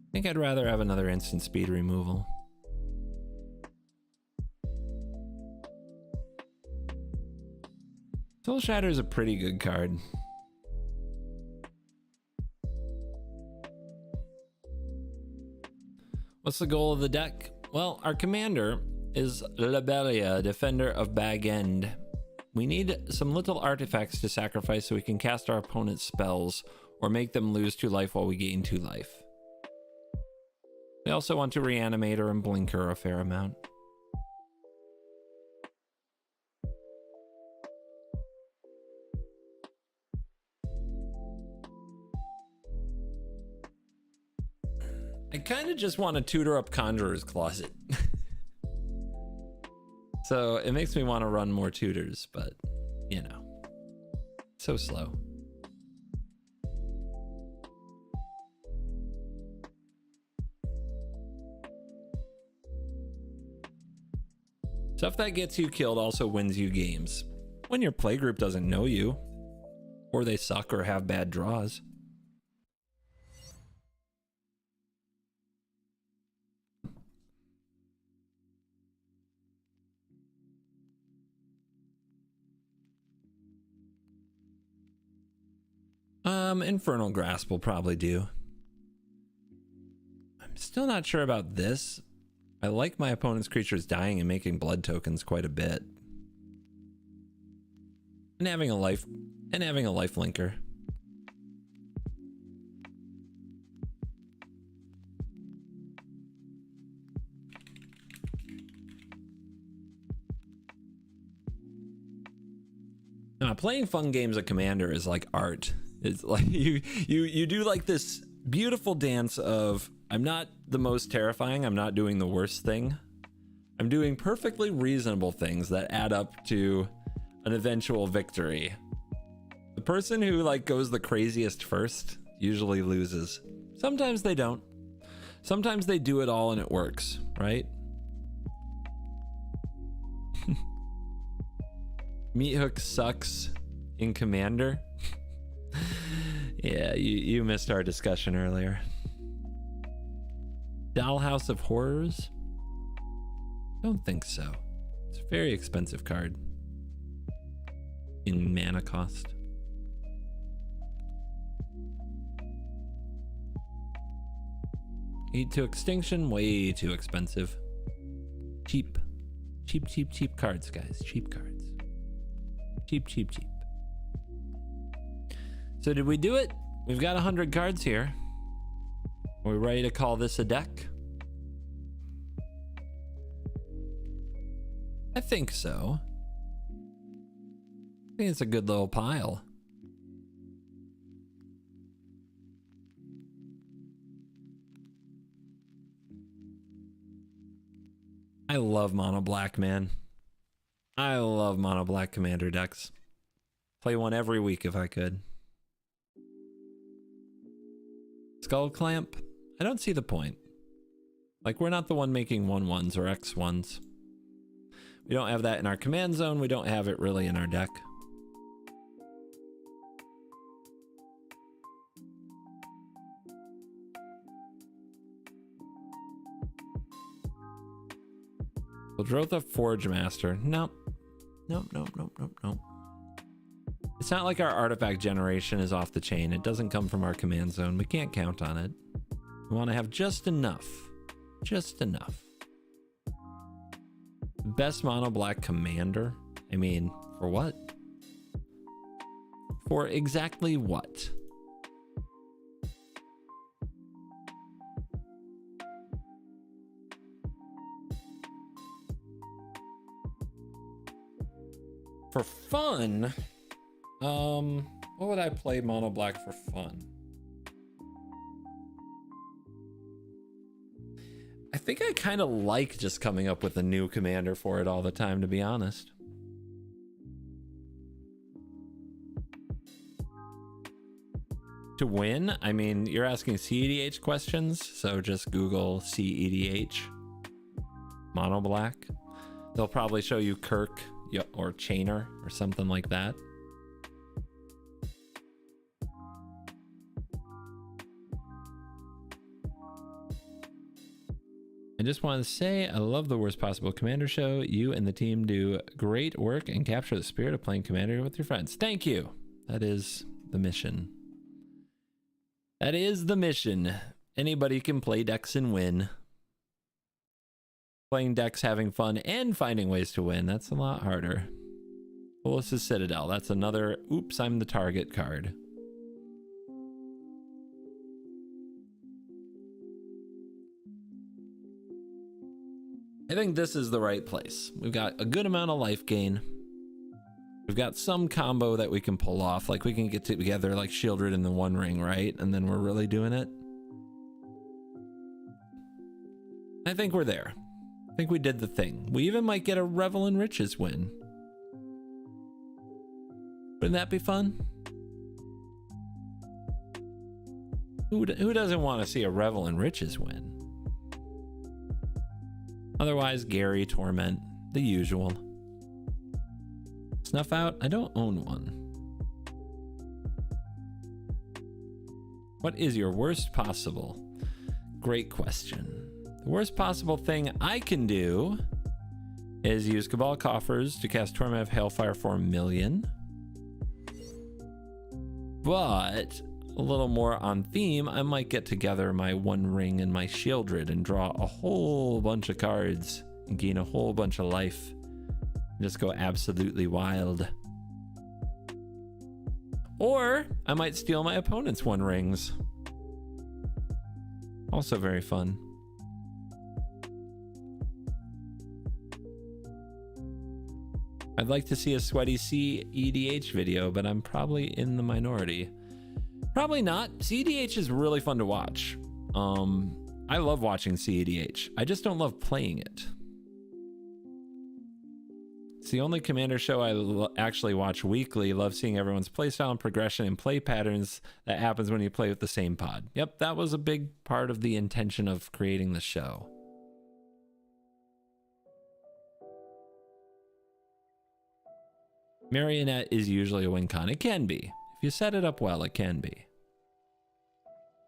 I think I'd rather have another instant speed removal. Soul Shatter is a pretty good card. What's the goal of the deck? Well, our commander is Labelia, Defender of Bag End. We need some little artifacts to sacrifice so we can cast our opponent's spells or make them lose 2 life while we gain 2 life. We also want to reanimate her and blink her a fair amount. I kind of just want to tutor up Conjurer's Closet. So it makes me want to run more tutors, but you know, so slow. Stuff that gets you killed also wins you games. When your playgroup doesn't know you, or they suck or have bad draws. Infernal Grasp will probably do. I'm still not sure about this. I like my opponent's creatures dying and making blood tokens quite a bit. And having a life linker. Playing fun games of Commander is like art. It's like you do like this beautiful dance of, I'm not the most terrifying, I'm not doing the worst thing. I'm doing perfectly reasonable things that add up to an eventual victory. The person who like goes the craziest first usually loses. Sometimes they don't. Sometimes they do it all and it works, right? Meat Hook sucks in Commander. Yeah, you missed our discussion earlier. Dollhouse of Horrors? Don't think so. It's a very expensive card in mana cost. Eat to Extinction, way too expensive. Cheap. Cheap cards, guys. Cheap cards. Cheap. So did we do it? We've got 100 cards here. Are we ready to call this a deck? I think so. I think it's a good little pile. I love mono black, man. I love mono black Commander decks. Play one every week if I could. Skull Clamp? I don't see the point. Like, we're not the one making 1/1s or X1s. We don't have that in our command zone. We don't have it really in our deck. Eldrotha Forge Master. Nope. It's not like our artifact generation is off the chain. It doesn't come from our command zone. We can't count on it. We want to have just enough. Just enough. Best mono black Commander? I mean, for what? For exactly what? For fun, what would I play mono black for fun? think I kind of like just coming up with a new commander for it all the time, to be honest. To win, I mean, you're asking CEDH questions, so just Google CEDH mono black. They'll probably show you Kirk or Chainer or something like that. I just want to say I love the Worst Possible Commander show. You and the team do great work and capture the spirit of playing Commander with your friends. Thank you. That is the mission. That is the mission. Anybody can play decks and win. Playing decks, having fun, and finding ways to win. That's a lot harder. Bolas's Citadel. That's another oops, I'm the target card. I think this is the right place. We've got a good amount of life gain. We've got some combo that we can pull off. Like we can get together like Shieldred in the One Ring, right? And then we're really doing it. I think we're there. I think we did the thing. We even might get a Revel in Riches win. Wouldn't that be fun? Who doesn't want to see a Revel in Riches win? Otherwise, Gary, Torment, the usual. Snuff Out? I don't own one. What is your worst possible? Great question. The worst possible thing I can do is use Cabal Coffers to cast Torment of Hailfire for 1 million. But a little more on theme, I might get together my One Ring and my Shieldred and draw a whole bunch of cards and gain a whole bunch of life. And just go absolutely wild. Or I might steal my opponent's One Rings. Also very fun. I'd like to see a sweaty CEDH video, but I'm probably in the minority. Probably not. CEDH is really fun to watch. I love watching CEDH. I just don't love playing it. It's the only Commander show I actually watch weekly. Love seeing everyone's playstyle and progression and play patterns that happens when you play with the same pod. Yep, that was a big part of the intention of creating the show. Marionette is usually a win con. It can be. If you set it up well, it can be.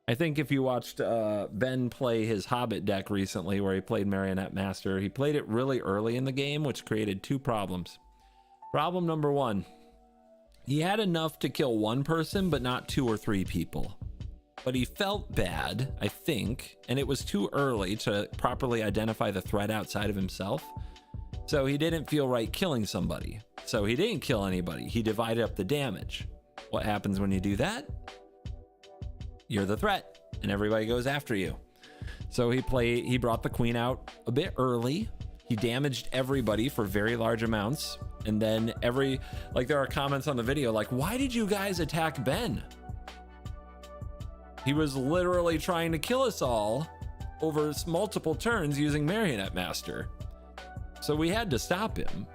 I think if you watched Ben play his Hobbit deck recently where he played Marionette Master, he played it really early in the game, which created 2 problems. Problem number 1, he had enough to kill 1 person, but not 2 or 3 people. But he felt bad, I think, and it was too early to properly identify the threat outside of himself. So he didn't feel right killing somebody. So he didn't kill anybody. He divided up the damage. What happens when you do that? You're the threat and everybody goes after you. So he brought the queen out a bit early. He damaged everybody for very large amounts. And then there are comments on the video like, why did you guys attack Ben? He was literally trying to kill us all over multiple turns using Marionette Master. So we had to stop him.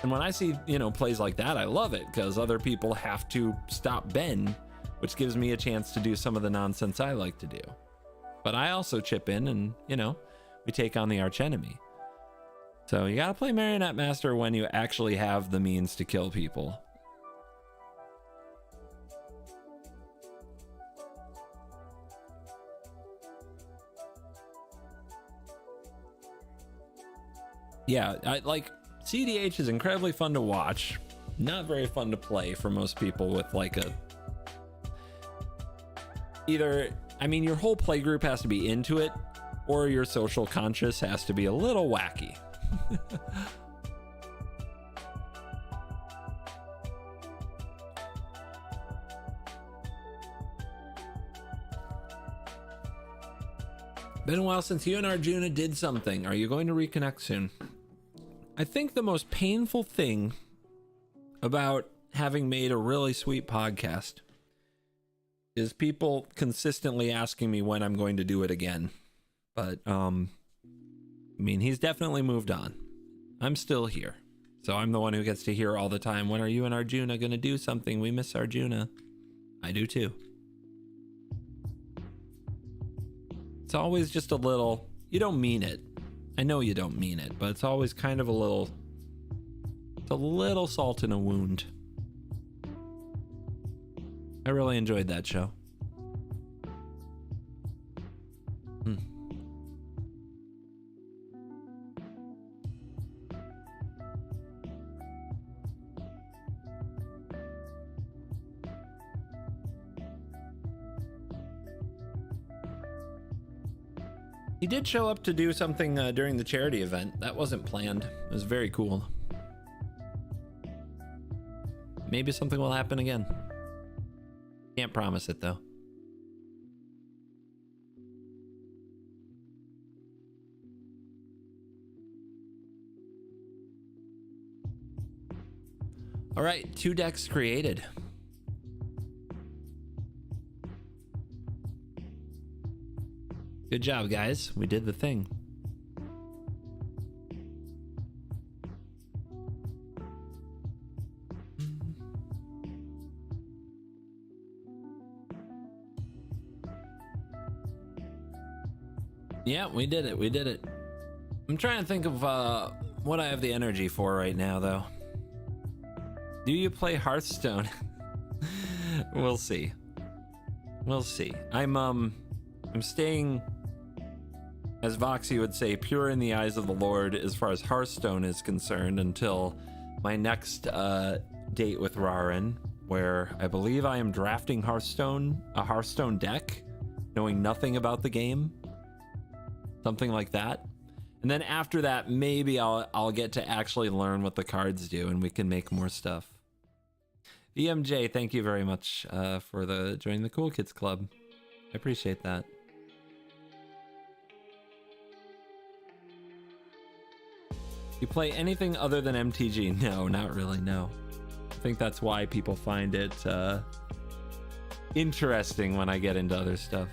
And when I see, plays like that, I love it because other people have to stop Ben, which gives me a chance to do some of the nonsense I like to do. But I also chip in and, we take on the archenemy. So you gotta play Marionette Master when you actually have the means to kill people. Yeah, CDH is incredibly fun to watch. Not very fun to play for most people with your whole play group has to be into it, or your social conscious has to be a little wacky. Been a while since you and Arjuna did something. Are you going to reconnect soon? I think the most painful thing about having made a really sweet podcast is people consistently asking me when I'm going to do it again. But I mean, he's definitely moved on. I'm still here. So I'm the one who gets to hear all the time, when are you and Arjuna gonna do something? We miss Arjuna. I do too. It's always just a little, you don't mean it. I know you don't mean it, but it's always kind of a little, it's a little salt in a wound. I really enjoyed that show. He did show up to do something during the charity event. That wasn't planned. It was very cool. Maybe something will happen again. Can't promise it though. All right, 2 decks created. Good job, guys. We did the thing. Yeah, we did it. We did it. I'm trying to think of what I have the energy for right now, though. Do you play Hearthstone? We'll see. We'll see. I'm staying, as Voxy would say, pure in the eyes of the Lord as far as Hearthstone is concerned until my next date with Rarin, where I believe I am drafting a Hearthstone deck, knowing nothing about the game. Something like that. And then after that, maybe I'll get to actually learn what the cards do and we can make more stuff. VMJ, thank you very much for joining the Cool Kids Club. I appreciate that. You play anything other than MTG? No, not really, no. I think that's why people find it interesting when I get into other stuff.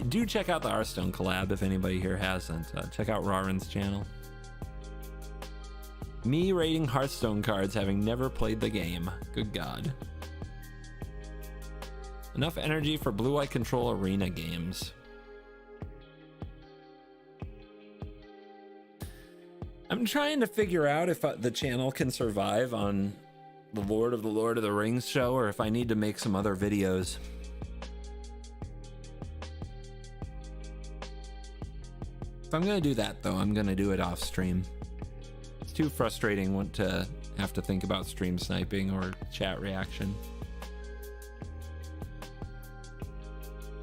Do check out the Hearthstone collab if anybody here hasn't. Check out Rarin's channel. Me rating Hearthstone cards having never played the game. Good God. Enough energy for Blue Eye Control Arena games. I'm trying to figure out if the channel can survive on the Lord of the Rings show or if I need to make some other videos. If I'm gonna do that though, I'm gonna do it off stream. It's too frustrating to have to think about stream sniping or chat reaction.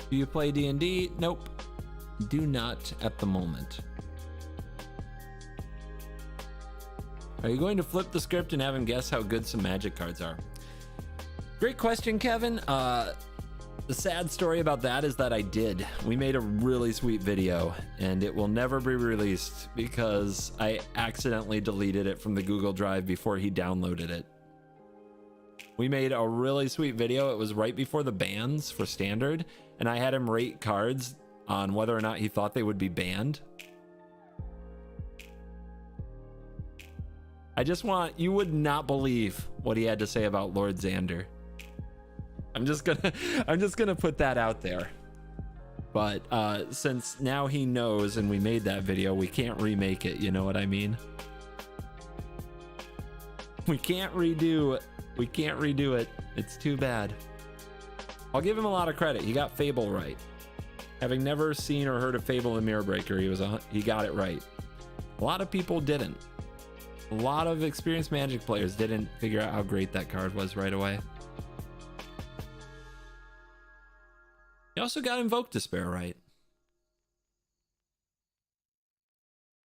Do you play D&D? Nope. Do not at the moment. Are you going to flip the script and have him guess how good some Magic cards are? Great question, Kevin. The sad story about that is that I did. We made a really sweet video and it will never be released because I accidentally deleted it from the Google Drive before he downloaded it. We made a really sweet video. It was right before the bans for standard and I had him rate cards on whether or not he thought they would be banned. You would not believe what he had to say about Lord Xander. I'm just gonna put that out there. But since now he knows and we made that video, we can't remake it, you know what I mean? We can't redo it. It's too bad. I'll give him a lot of credit. He got Fable right. Having never seen or heard of Fable and Mirror Breaker, he got it right. A lot of people didn't. A lot of experienced Magic players didn't figure out how great that card was right away. He also got Invoke Despair right.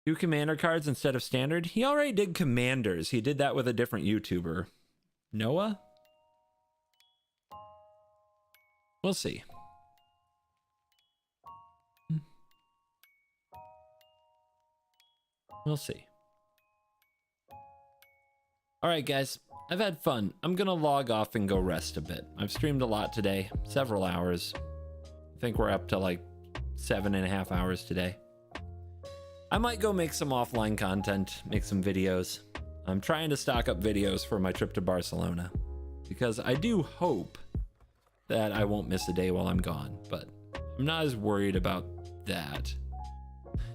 2 commander cards instead of standard. He already did commanders. He did that with a different YouTuber. Noah? We'll see. We'll see. All right, guys. I've had fun. I'm gonna log off and go rest a bit. I've streamed a lot today, several hours. I think we're up to like 7.5 hours today. I might go make some offline content, make some videos. I'm trying to stock up videos for my trip to Barcelona because I do hope that I won't miss a day while I'm gone, but I'm not as worried about that.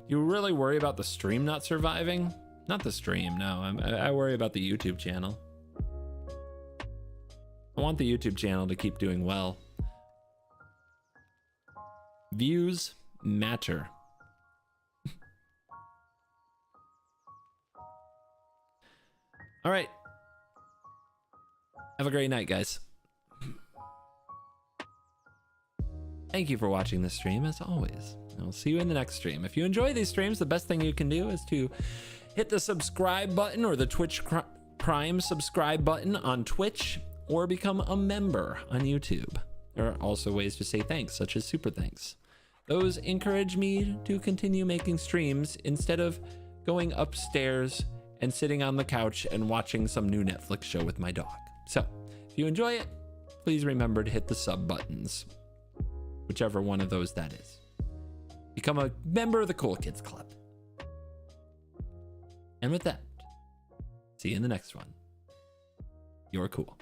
You really worry about the stream not surviving? Not the stream, no. I worry about the YouTube channel. I want the YouTube channel to keep doing well. Views matter. All right. Have a great night, guys. Thank you for watching this stream, as always. I'll see you in the next stream. If you enjoy these streams, the best thing you can do is to hit the subscribe button or the Twitch Prime subscribe button on Twitch, or become a member on YouTube. There are also ways to say thanks, such as super thanks. Those encourage me to continue making streams instead of going upstairs and sitting on the couch and watching some new Netflix show with my dog. So if you enjoy it, please remember to hit the sub buttons, whichever one of those that is. Become a member of the Cool Kids Club. And with that, see you in the next one. You're cool.